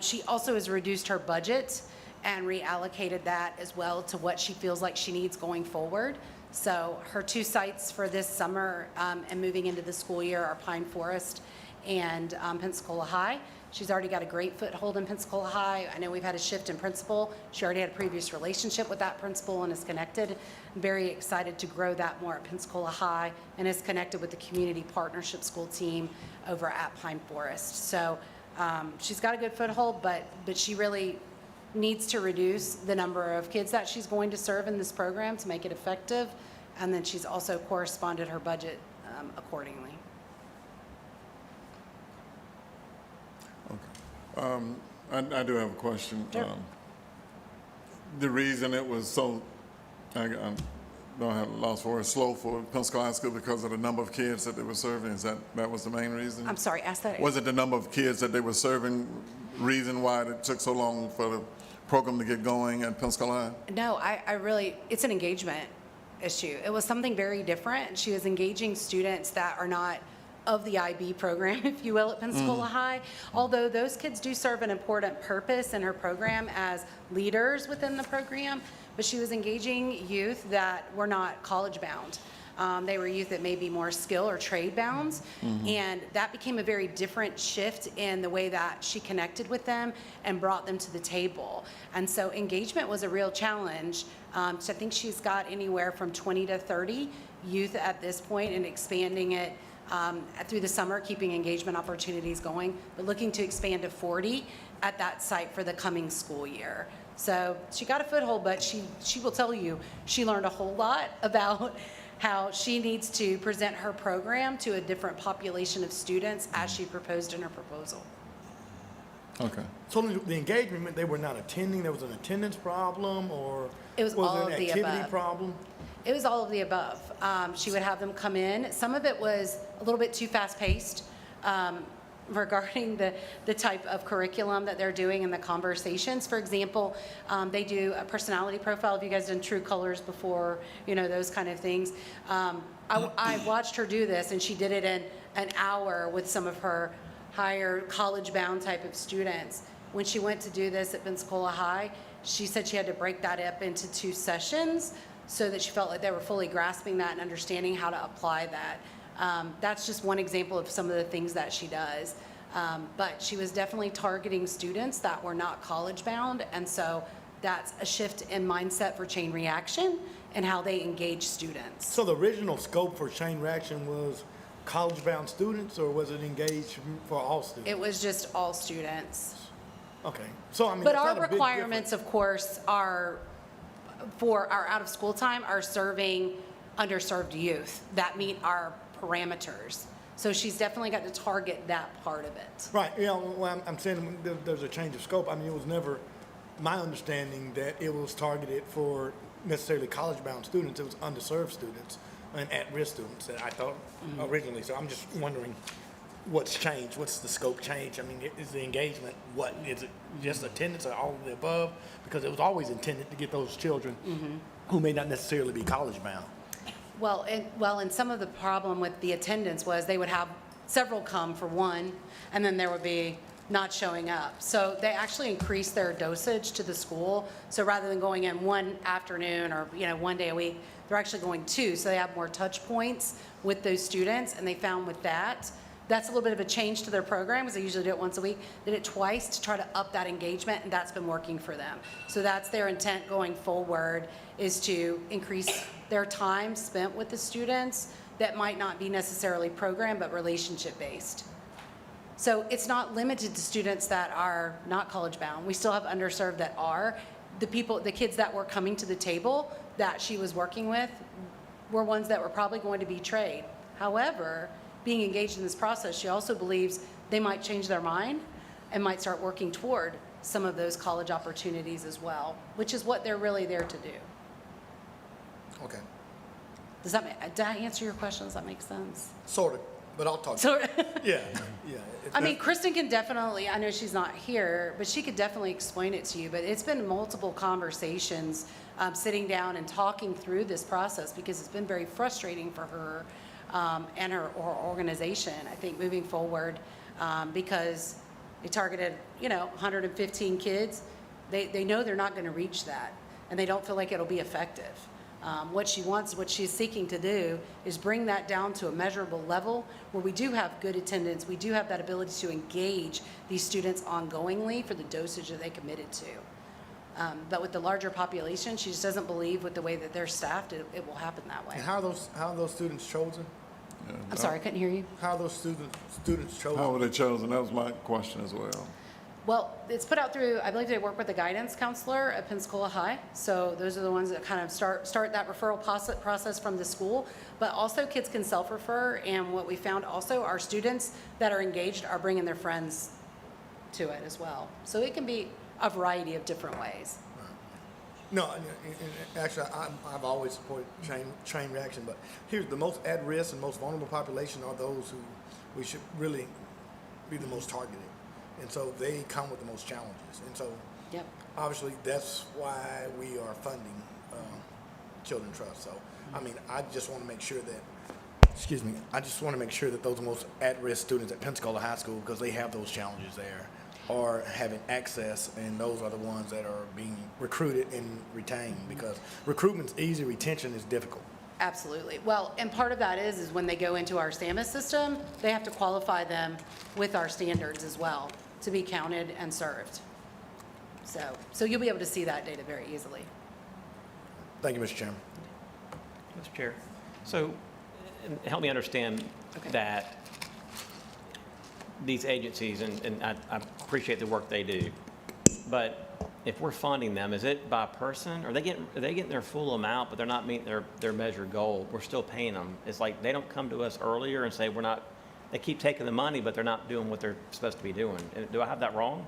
She also has reduced her budget and reallocated that as well to what she feels like she needs going forward. So her 2 sites for this summer and moving into the school year are Pine Forest and Pensacola High. She's already got a great foothold in Pensacola High. I know we've had a shift in principal. She already had a previous relationship with that principal and is connected. I'm very excited to grow that more at Pensacola High and is connected with the community partnership school team over at Pine Forest. So she's got a good foothold, but she really needs to reduce the number of kids that she's going to serve in this program to make it effective. And then she's also corresponded her budget accordingly. I do have a question. Sure. The reason it was so, I don't have lost for slow for Pensacola High School because of the number of kids that they were serving, that was the main reason? I'm sorry, ask that. Was it the number of kids that they were serving, reason why it took so long for the program to get going at Pensacola High? No, I really, it's an engagement issue. It was something very different. She was engaging students that are not of the IB program, if you will, at Pensacola High. Although those kids do serve an important purpose in her program as leaders within the program, but she was engaging youth that were not college bound. They were youth that may be more skill or trade bound. And that became a very different shift in the way that she connected with them and brought them to the table. And so engagement was a real challenge. So I think she's got anywhere from 20 to 30 youth at this point and expanding it through the summer, keeping engagement opportunities going, but looking to expand to 40 at that site for the coming school year. So she got a foothold, but she will tell you she learned a whole lot about how she needs to present her program to a different population of students as she proposed in her proposal. Okay. So the engagement meant they were not attending, there was an attendance problem, or? It was all there of an the activity above. problem? It was all of the above. She would have them come in. Some of it was a little bit too fast-paced regarding the type of curriculum that they're doing and the conversations. For example, they do a personality profile. Have you guys done True Colors before? You know, those kind of things. I watched her do this, and she did it in an hour with some of her higher college-bound type of students. When she went to do this at Pensacola High, she said she had to break that up into 2 sessions so that she felt like they were fully grasping that and understanding how to apply that. That's just one example of some of the things that she does. But she was definitely targeting students that were not college-bound, and so that's a shift in mindset for chain reaction and how they engage students. So the original scope for chain reaction was college-bound students, or was it engaged for all students? It was just all students. Okay, so I mean. But it's our not a big requirements, of course, are, for our out-of-school time, are serving underserved youth that meet our parameters. So she's definitely got to target that part of it. Right, you know, well, I'm saying there's a change of scope. I mean, it was never my understanding that it was targeted for necessarily college-bound students. It was underserved students and at-risk students that I thought originally. So I'm just wondering what's changed? What's the scope change? I mean, is the engagement, what, is it just attendance or all of the above? Because it was always intended to get those children who may not necessarily be college-bound. Well, and some of the problem with the attendance was they would have several come for one, and then there would be not showing up. So they actually increased their dosage to the school. So rather than going in one afternoon or, one day a week, they're actually going two. So they have more touch points with those students, and they found with that, that's a little bit of a change to their program, because they usually do it once a week. Did it twice to try to up that engagement, and that's been working for them. So that's their intent going forward, is to increase their time spent with the students that might not be necessarily program, but relationship-based. So it's not limited to students that are not college-bound. We still have underserved that are. The kids that were coming to the table that she was working with were ones that were probably going to be trade. However, being engaged in this process, she also believes they might change their mind and might start working toward some of those college opportunities as well, which is what they're really there to do. Okay, Did I answer your question? Does that make sense? sort of, but I'll talk. So, Yeah, yeah. I mean, Kristen can definitely, I know she's not here, but she could definitely explain it to you. But it's been multiple conversations, sitting down and talking through this process, because it's been very frustrating for her and her organization, I think, moving forward, because they targeted, 115 kids. They know they're not going to reach that, and they don't feel like it'll be effective. What she's seeking to do is bring that down to a measurable level where we do have good attendance, we do have that ability to engage these students ongoingly for the dosage that they committed to. But with the larger population, she just doesn't believe with the way that they're staffed, it will happen that way. And how are those students chosen? I'm sorry, I couldn't hear you. How are those students chosen? How were they chosen? That was my question as well. Well, it's put out through, I believe they work with the guidance counselor at Pensacola High. So those are the ones that kind of start that referral process from the school. But also kids can self-refer, and what we found also, our students that are engaged are bringing their friends to it as well. So it can be a variety of different ways. No, actually, I've always supported chain reaction, but here's the most at-risk and most vulnerable population are those who we should really be the most targeted. And so they come with the most challenges. And so Yep. obviously that's why we are funding Children's Trust. So, I mean, I just want to make sure that those most at-risk students at Pensacola High School, because they have those challenges there, are having access, and those are the ones that are being recruited and retained, because recruitment's easy, retention is difficult. Absolutely. Well, and part of that is when they go into our SAMIS system, they have to qualify them with our standards as well to be counted and served. So you'll be able to see that data very easily. Thank you, Mr. Chairman. Mr. Chair, so help me understand Okay. that these agencies, and I appreciate the work they do, but if we're funding them, is it by person? Are they getting their full amount, but they're not meeting their measured goal? We're still paying them. It's like they don't come to us earlier and say we're not, they keep taking the money, but they're not doing what they're supposed to be doing. Do I have that wrong?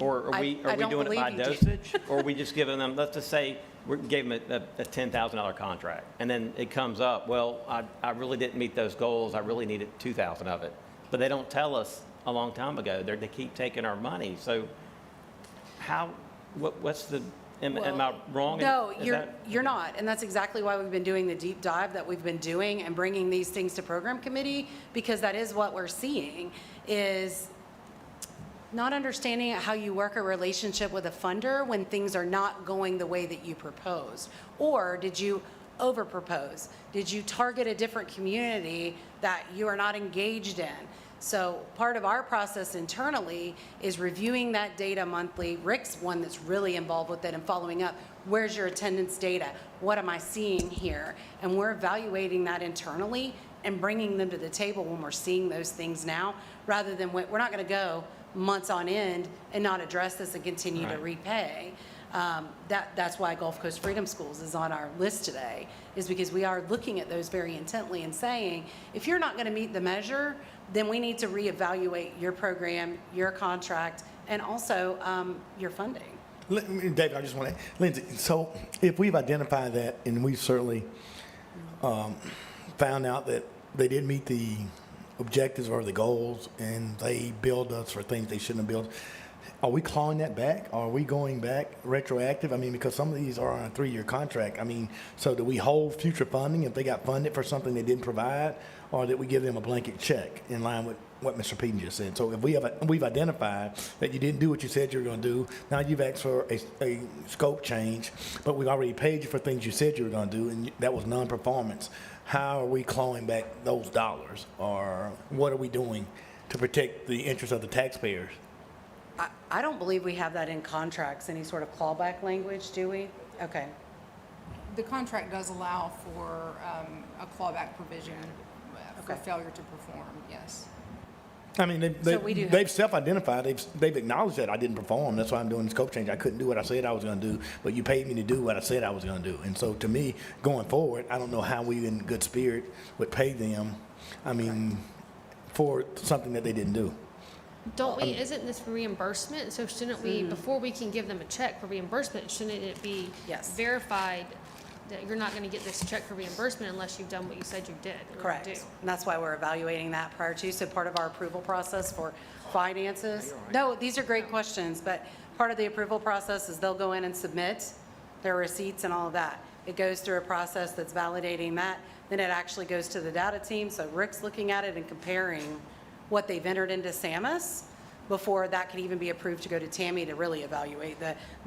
Or are we I don't doing it by believe you do. dosage? Or are we just giving them, let's just say, we gave them a $10,000 contract, and then it comes up, well, I really didn't meet those goals, I really needed 2,000 of it. But they don't tell us a long time ago, they keep taking our money. So what's the, am I wrong? No, Is you're that- not, and that's exactly why we've been doing the deep dive that we've been doing and bringing these things to program committee, because that is what we're seeing, is not understanding how you work a relationship with a funder when things are not going the way that you proposed. Or did you over-propose? Did you target a different community that you are not engaged in? So part of our process internally is reviewing that data monthly. Rick's one that's really involved with it and following up. Where's your attendance data? What am I seeing here? And we're evaluating that internally and bringing them to the table when we're seeing those things now, rather than we're not going to go months on end and not address this and continue to Right. repay. That's why Gulf Coast Freedom Schools is on our list today, is because we are looking at those very intently and saying, if you're not going to meet the measure, then we need to reevaluate your program, your contract, and also your funding. David, I just want to, Lindsay, so if we've identified that and we've certainly found out that they didn't meet the objectives or the goals and they billed us for things they shouldn't have billed, are we clawing that back? Are we going back retroactive? I mean, because some of these are on a 3-year contract. I mean, so do we hold future funding if they got funded for something they didn't provide? Or did we give them a blanket check in line with what Mr. Peden just said? So if we've identified that you didn't do what you said you were going to do, now you've asked for a scope change, but we've already paid you for things you said you were going to do, and that was non-performance. How are we clawing back those dollars? Or what are we doing to protect the interests of the taxpayers? I don't believe we have that in contracts, any sort of clawback language, do we? Okay. The contract does allow for a clawback provision for Okay. failure to perform, yes. I mean, So we do have- they've self-identified, they've acknowledged that I didn't perform, that's why I'm doing the scope change. I couldn't do what I said I was gonna do, but you paid me to do what I said I was gonna do. And so to me, going forward, I don't know how we in good spirit would pay them, I mean, for something that they didn't do. Don't we, isn't this reimbursement? So shouldn't we, Mm-hmm. before we can give them a check for reimbursement, shouldn't it be Yes. verified that you're not gonna get this check for reimbursement unless you've done what you said you did? or Correct. do? And that's why we're evaluating that prior to, so part of our approval process for finances. No, these are great questions, but part of the approval process is they'll go in and submit their receipts and all of that. It goes through a process that's validating that, then it actually goes to the data team, so Rick's looking at it and comparing what they've entered into SAMUS before that can even be approved to go to Tammy to really evaluate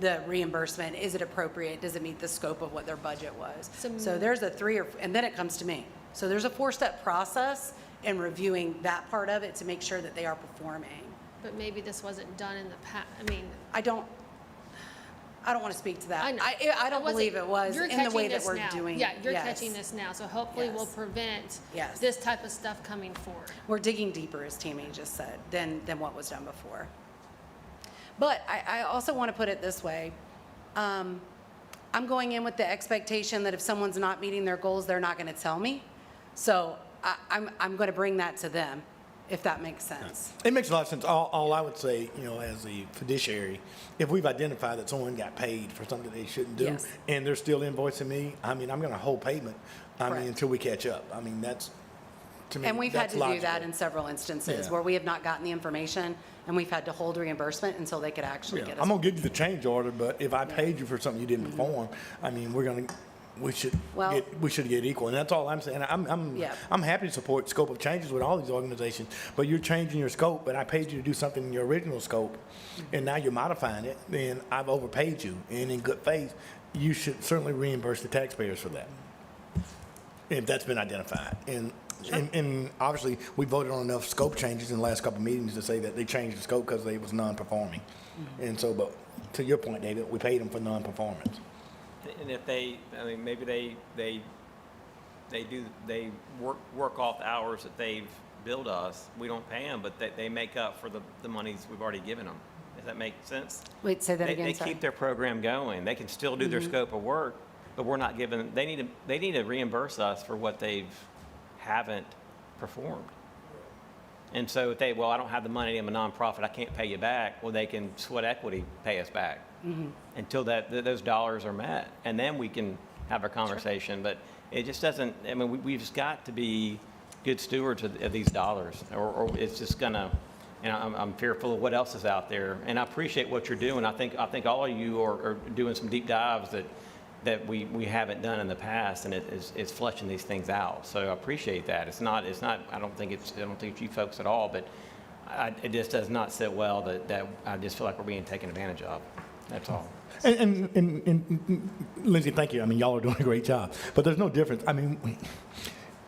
the reimbursement. Is it appropriate? Does it meet the scope of what their budget was? So there's a and then it comes to me. So there's a 4-step process in reviewing that part of it to make sure that they are performing. But maybe this wasn't done in the past, I mean. I don't want to speak to that. I know. I don't wasn't- believe it was you're in the way catching that this we're now. doing. Yeah, you're Yes. catching this now, so hopefully we'll Yes. prevent Yes. this type of stuff coming forward. We're digging deeper, as Tammy just said, than what was done before. But I also want to put it this way. I'm going in with the expectation that if someone's not meeting their goals, they're not going to tell me. So I'm going to bring that to them, if that makes sense. It makes a lot of sense. All I would say, you know, as a fiduciary, if we've identified that someone got paid for something they shouldn't do, Yes. and they're still invoicing me, I mean, I'm gonna hold payment, Correct. until we catch up. I mean, that's, to me, And we've had that's to do that logical. in several instances Yeah. where we have not gotten the information and we've had to hold reimbursement until they could actually Yeah, get us. I'm gonna give you the change order, but if I paid you for something you didn't perform, I mean, we should Well- get equal, and that's all I'm saying. Yeah. I'm happy to support scope of changes with all these organizations, but you're changing your scope, but I paid you to do something in your original scope, and now you're modifying it, then I've overpaid you, and in good faith, you should certainly reimburse the taxpayers for that, if that's been identified. And obviously, we voted on enough scope changes in the last couple of meetings to say that they changed the scope because they was non-performing. And so, but to your point, David, we paid them for non-performance. And if they, I mean, maybe they work off the hours that they've billed us, we don't pay them, but they make up for the monies we've already given them. Does that make sense? Wait, say that They again, sorry. keep their program going. They can still do their scope of work, but we're not giving, they need to reimburse us for what haven't performed. And so if well, I don't have the money, I'm a nonprofit, I can't pay you back, well, they can sweat equity pay us back until those dollars are met. And then we can have a conversation, but it just doesn't, I mean, we've just got to be good stewards of these dollars, or it's just gonna, and I'm fearful of what else is out there. And I appreciate what you're doing. I think all of you are doing some deep dives that we haven't done in the past, and it's fleshing these things out. So I appreciate that. It's not. I don't think it's you folks at all, but it just does not sit well that I just feel like we're being taken advantage of. That's all. And Lindsay, thank you. I mean, y'all are doing a great job. But there's no difference. I mean,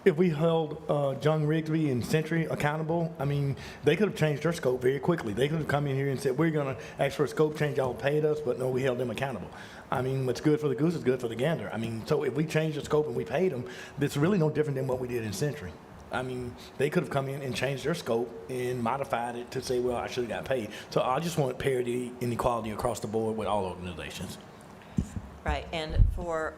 if we held John Rigsby and Century accountable, I mean, they could have changed their scope very quickly. They could have come in here and said, we're going to ask for a scope change, y'all paid us, but no, we held them accountable. I mean, what's good for the goose is good for the gander. I mean, so if we changed the scope and we paid them, it's really no different than what we did in Century. I mean, they could have come in and changed their scope and modified it to say, well, I should have got paid. So I just want parity and equality across the board with all organizations. Right, and for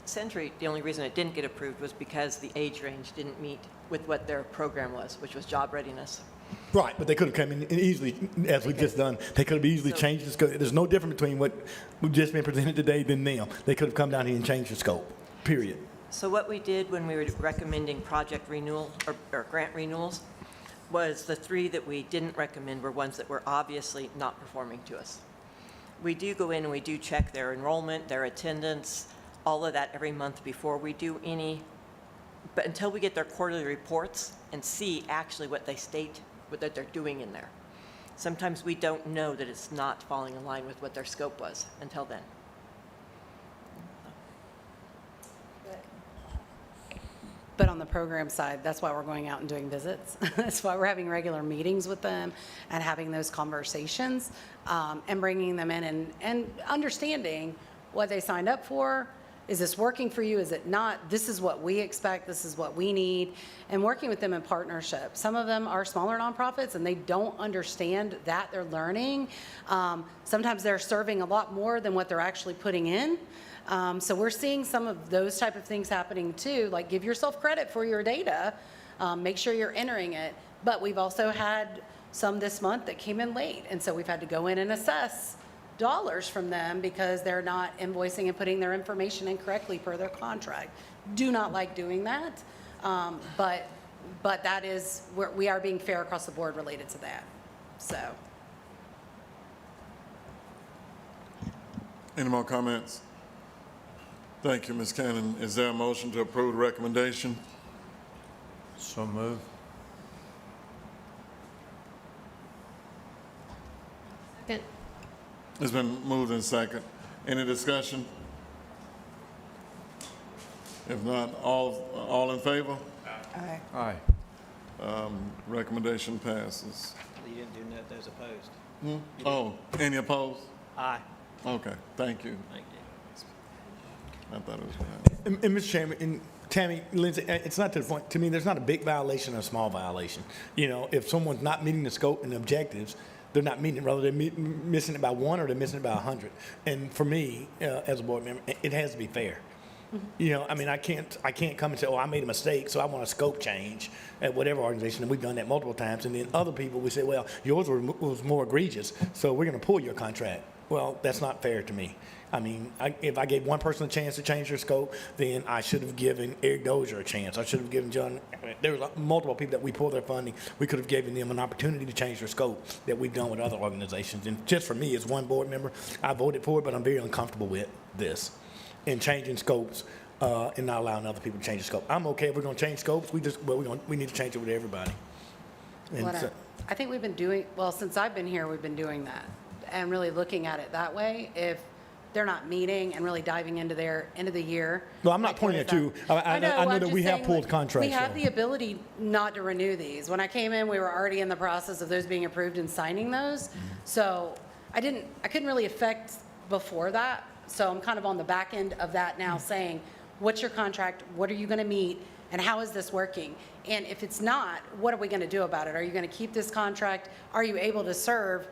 Century, the only reason it didn't get approved was because the age range didn't meet with what their program was, which was job readiness. Right, but they could have come in and easily, as we've just done, they could have easily So- changed the scope. There's no difference between what we've just been presented today than them. They could have come down here and changed the scope, period. So what we did when we were recommending project renewal or grant renewals was the 3 that we didn't recommend were ones that were obviously not performing to us. We do go in and we do check their enrollment, their attendance, all of that every month before we do any, but until we get their quarterly reports and see actually what they state, what that they're doing in there. Sometimes we don't know that it's not falling in line with what their scope was until then. But on the program side, that's why we're going out and doing visits. That's why we're having regular meetings with them and having those conversations, and bringing them in and understanding what they signed up for. Is this working for you? Is it not? This is what we expect. This is what we need. And working with them in partnership. Some of them are smaller nonprofits and they don't understand that they're learning. Sometimes they're serving a lot more than what they're actually putting in. So we're seeing some of those type of things happening too, like give yourself credit for your data, make sure you're entering it. But we've also had some this month that came in late. And so we've had to go in and assess dollars from them because they're not invoicing and putting their information in correctly per their contract. Do not like doing that, but that is, we are being fair across the board related to that, so. Any more comments? Thank you, Ms. Cannon. Is there a motion to approve the recommendation? So move. Second. It's been moved in second. Any discussion? If not, all in favor? Aye. Recommendation passes. You didn't do those opposed. Oh, any opposed? Aye. Okay, thank you. Thank you. I thought it was behind. And Mr. Chairman, and Tammy, Lindsay, it's not to the point, to me, there's not a big violation or a small violation. You know, if someone's not meeting the scope and the objectives, they're not meeting it, rather they're missing it by 1 or they're missing it by 100. And for me, as a board member, it has to be fair. You know, I mean, I can't come and say, oh, I made a mistake, so I want a scope change at whatever organization, and we've done that multiple times. And then other people, we say, well, yours was more egregious, so we're going to pull your contract. Well, that's not fair to me. I mean, if I gave one person a chance to change their scope, then I should have given Eric Dozier a chance. I should have given John, there was multiple people that we pulled their funding. We could have given them an opportunity to change their scope that we've done with other organizations. And just for me, as one board member, I voted for it, but I'm very uncomfortable with this and changing scopes and not allowing other people to change the scope. I'm okay if we're going to change scopes. We need to change it with everybody. And What so- I think we've been doing, well, since I've been here, we've been doing that and really looking at it that way. If they're not meeting and really diving into their end of the year. No, I'm not like, pointing what at is you. that? I know I'm that just we have saying, pulled like, contracts, We have though. the ability not to renew these. When I came in, we were already in the process of those being approved and signing those. So I couldn't really affect before that. So I'm kind of on the back end of that now saying, what's your contract? What are you going to meet? And how is this working? And if it's not, what are we going to do about it? Are you going to keep this contract? Are you able to serve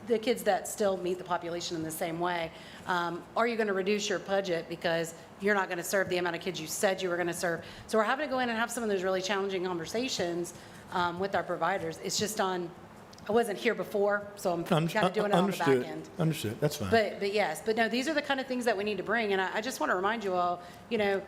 the kids that still meet the population in the same way? Are you going to reduce your budget because you're not going to serve the amount of kids you said you were going to serve? So we're having to go in and have some of those really challenging conversations with our providers. It's just I wasn't here before, so I'm kind of doing it on the back end. Understood, that's fine. But yes, but no, these are the kind of things that we need to bring. And I just want to remind you all, you know,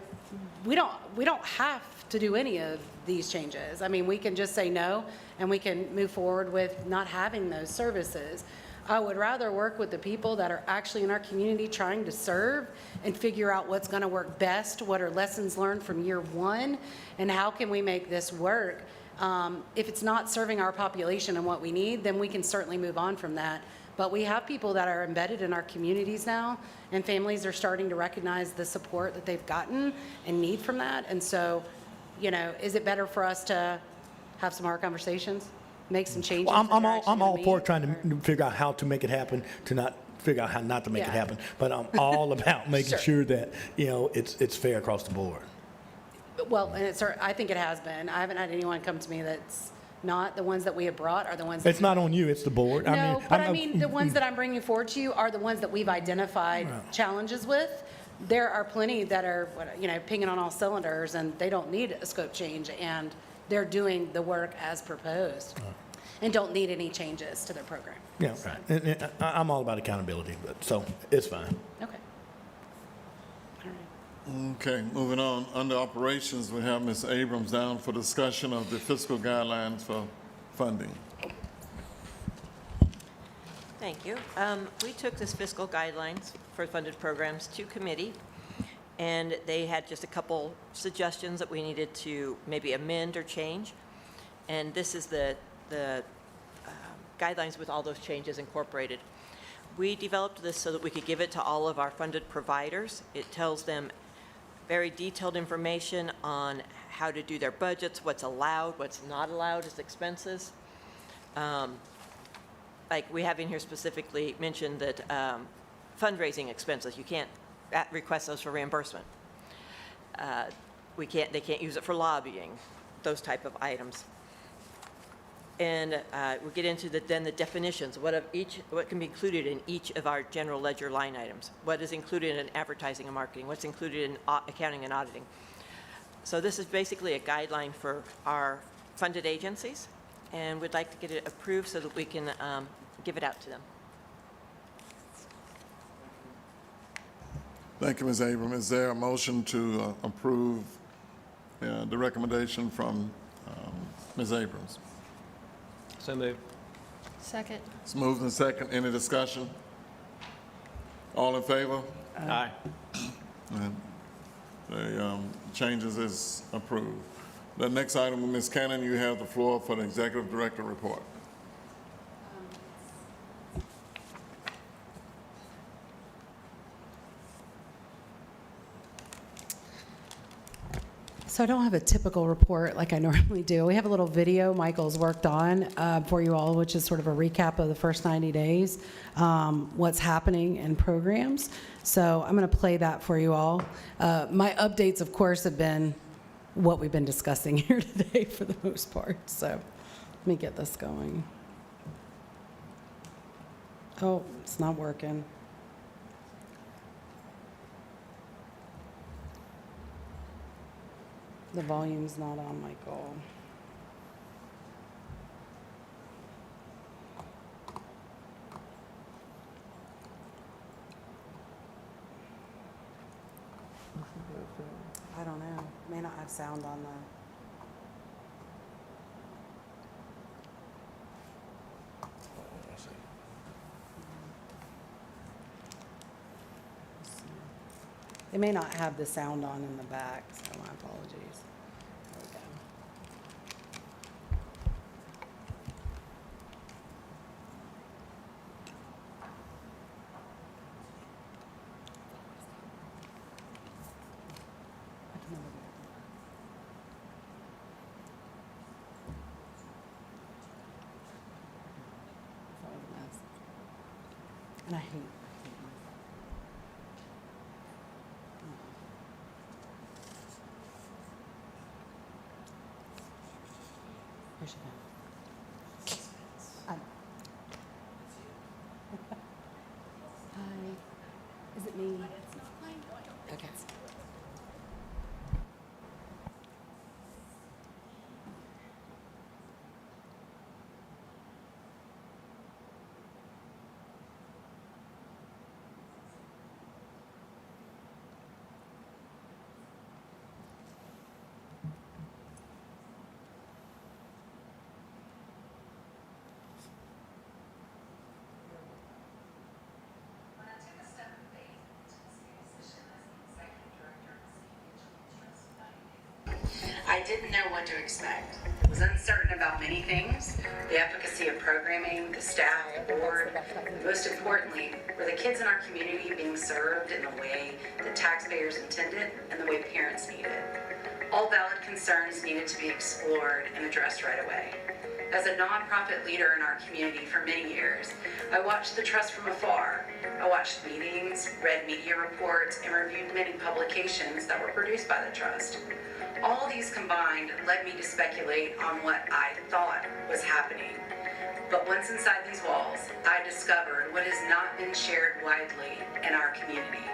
we don't have to do any of these changes. I mean, we can just say no, and we can move forward with not having those services. I would rather work with the people that are actually in our community trying to serve and figure out what's going to work best, what are lessons learned from year one, and how can we make this work. If it's not serving our population and what we need, then we can certainly move on from that. But we have people that are embedded in our communities now, and families are starting to recognize the support that they've gotten and need from that. And so, you know, is it better for us to have some hard conversations, make some changes? Well, that they're actually I'm all gonna for meet? trying to figure out how to make it happen, to not figure out how not to make it Yeah. happen. But I'm all about making Sure. sure that, you know, it's fair across the board. Well, and I think it has been. I haven't had anyone come to me that's not. The ones that we have brought are the ones. It's not on you, it's the board. No, but I mean, the ones that I'm bringing forward to you are the ones that we've identified challenges with. There are plenty that are, pinging on all cylinders, and they don't need a scope change, and they're doing the work as proposed, and don't need any changes to their program. Yeah, right. And I'm all about accountability, so it's fine. Okay. All right. Okay, moving on. Under operations, we have Ms. Abrams down for discussion of the fiscal guidelines for funding. Thank you. We took this fiscal guidelines for funded programs to committee, and they had just a couple suggestions that we needed to maybe amend or change. And this is the guidelines with all those changes incorporated. We developed this so that we could give it to all of our funded providers. It tells them very detailed information on how to do their budgets, what's allowed, what's not allowed as expenses. Like we have in here specifically mentioned that fundraising expenses, you can't request those for reimbursement. They can't use it for lobbying, those type of items. And we'll get into then the definitions, what can be included in each of our general ledger line items, what is included in advertising and marketing, what's included in accounting and auditing. So this is basically a guideline for our funded agencies, and we'd like to get it approved so that we can give it out to them. Thank you, Ms. Abrams. Is there a motion to approve the recommendation from Ms. Abrams? So moved. Second. It's moved and second. Any discussion? All in favor? Aye. And the changes is approved. The next item, Ms. Cannon, you have the floor for the executive director report. So I don't have a typical report like I normally do. We have a little video Michael's worked on for you all, which is sort of a recap of the first 90 days, what's happening in programs. So I'm going to play that for you all. My updates, of course, have been what we've been discussing here today for the most part. So let me get this going. Oh, it's not working. The volume's not on, Michael. I don't know. May not have sound on the. They may not have the sound on in the back, so my apologies. There we go. And I hate Where's she going? Hi. Is it me? Okay. I didn't know what to expect. I was uncertain about many things, the efficacy of programming, the staff, the board, and most importantly, were the kids in our community being served in the way that taxpayers intended and the way parents needed. All valid concerns needed to be explored and addressed right away. As a nonprofit leader in our community for many years, I watched the trust from afar. I watched meetings, read media reports, and reviewed many publications that were produced by the trust. All these combined led me to speculate on what I thought was happening. But once inside these walls, I discovered what has not been shared widely in our community.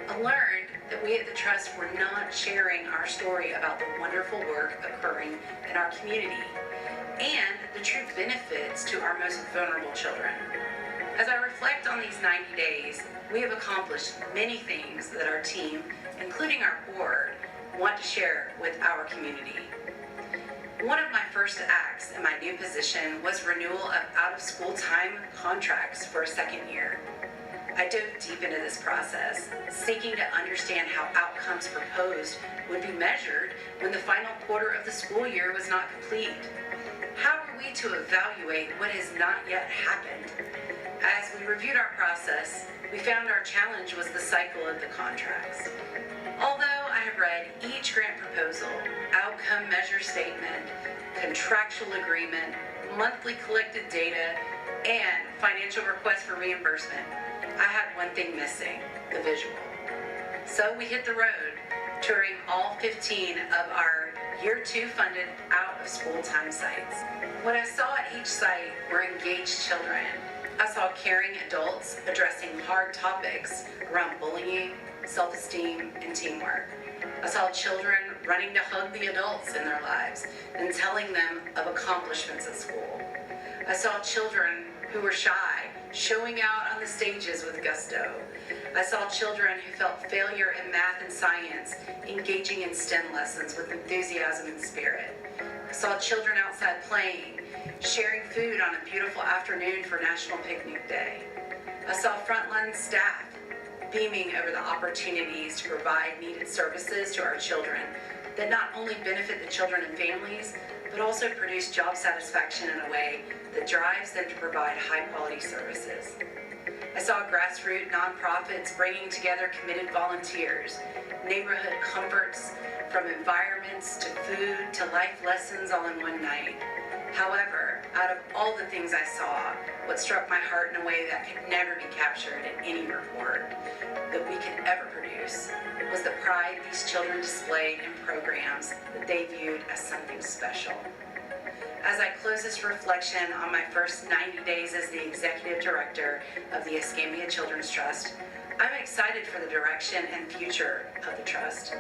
I learned that we at the Trust were not sharing our story about the wonderful work occurring in our community and the true benefits to our most vulnerable children. As I reflect on these 90 days, we have accomplished many things that our team, including our board, want to share with our community. One of my first acts in my new position was renewal of out-of-school time contracts for a second year. I dove deep into this process, seeking to understand how outcomes proposed would be measured when the final quarter of the school year was not complete. How were we to evaluate what has not yet happened? As we reviewed our process, we found our challenge was the cycle of the contracts. Although I have read each grant proposal, outcome measure statement, contractual agreement, monthly collected data, and financial request for reimbursement, I had one thing missing, the visual. So we hit the road, touring all 15 of our Year 2 funded out-of-school time sites. What I saw at each site were engaged children. I saw caring adults addressing hard topics around bullying, self-esteem, and teamwork. I saw children running to hug the adults in their lives and telling them of accomplishments at school. I saw children who were shy showing out on the stages with gusto. I saw children who felt failure in math and science engaging in STEM lessons with enthusiasm and spirit. I saw children outside playing, sharing food on a beautiful afternoon for National Picnic Day. I saw frontline staff beaming over the opportunities to provide needed services to our children that not only benefit the children and families, but also produce job satisfaction in a way that drives them to provide high-quality services. I saw grassroots nonprofits bringing together committed volunteers, neighborhood comforts from environments to food to life lessons all in one night. However, out of all the things I saw, what struck my heart in a way that could never be captured in any report that we could ever produce was the pride these children displayed in programs that they viewed as something special. As I close this reflection on my first 90 days as the executive director of the Escambia Children's Trust, I'm excited for the direction and future of the Trust.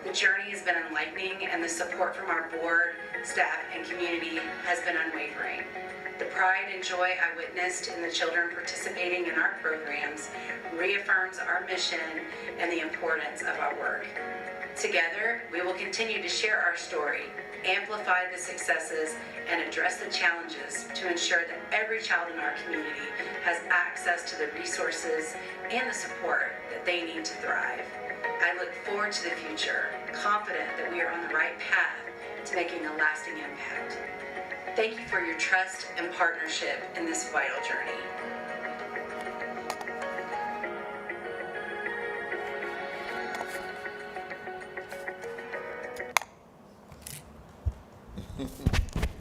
The journey has been enlightening, and the support from our board, staff, and community has been unwavering. The pride and joy I witnessed in the children participating in our programs reaffirms our mission and the importance of our work. Together, we will continue to share our story, amplify the successes, and address the challenges to ensure that every child in our community has access to the resources and the support that they need to thrive. I look forward to the future, confident that we are on the right path to making a lasting impact. Thank you for your trust and partnership in this vital journey.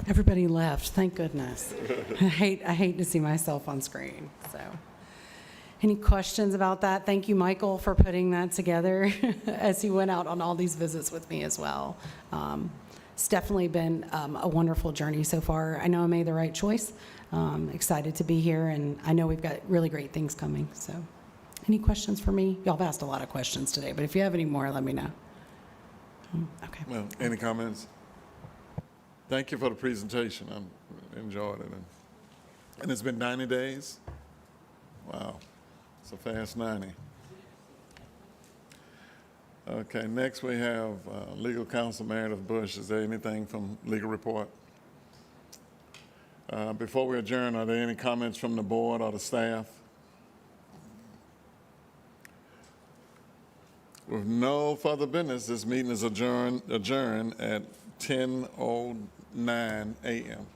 Everybody left, thank goodness. I hate to see myself on screen, so. Any questions about that? Thank you, Michael, for putting that together as he went out on all these visits with me as well. It's definitely been a wonderful journey so far. I know I made the right choice. Excited to be here, and I know we've got really great things coming, so. Any questions for me? Y'all have asked a lot of questions today, but if you have any more, let me know. Okay. Well, any comments? Thank you for the presentation. I enjoyed it. And it's been 90 days? Wow, it's a fast 90. Okay, next we have Legal Counsel Meredith Bush. Is there anything from legal report? Before we adjourn, are there any comments from the board or the staff? With no further business, this meeting is adjourned at 10:09 a.m.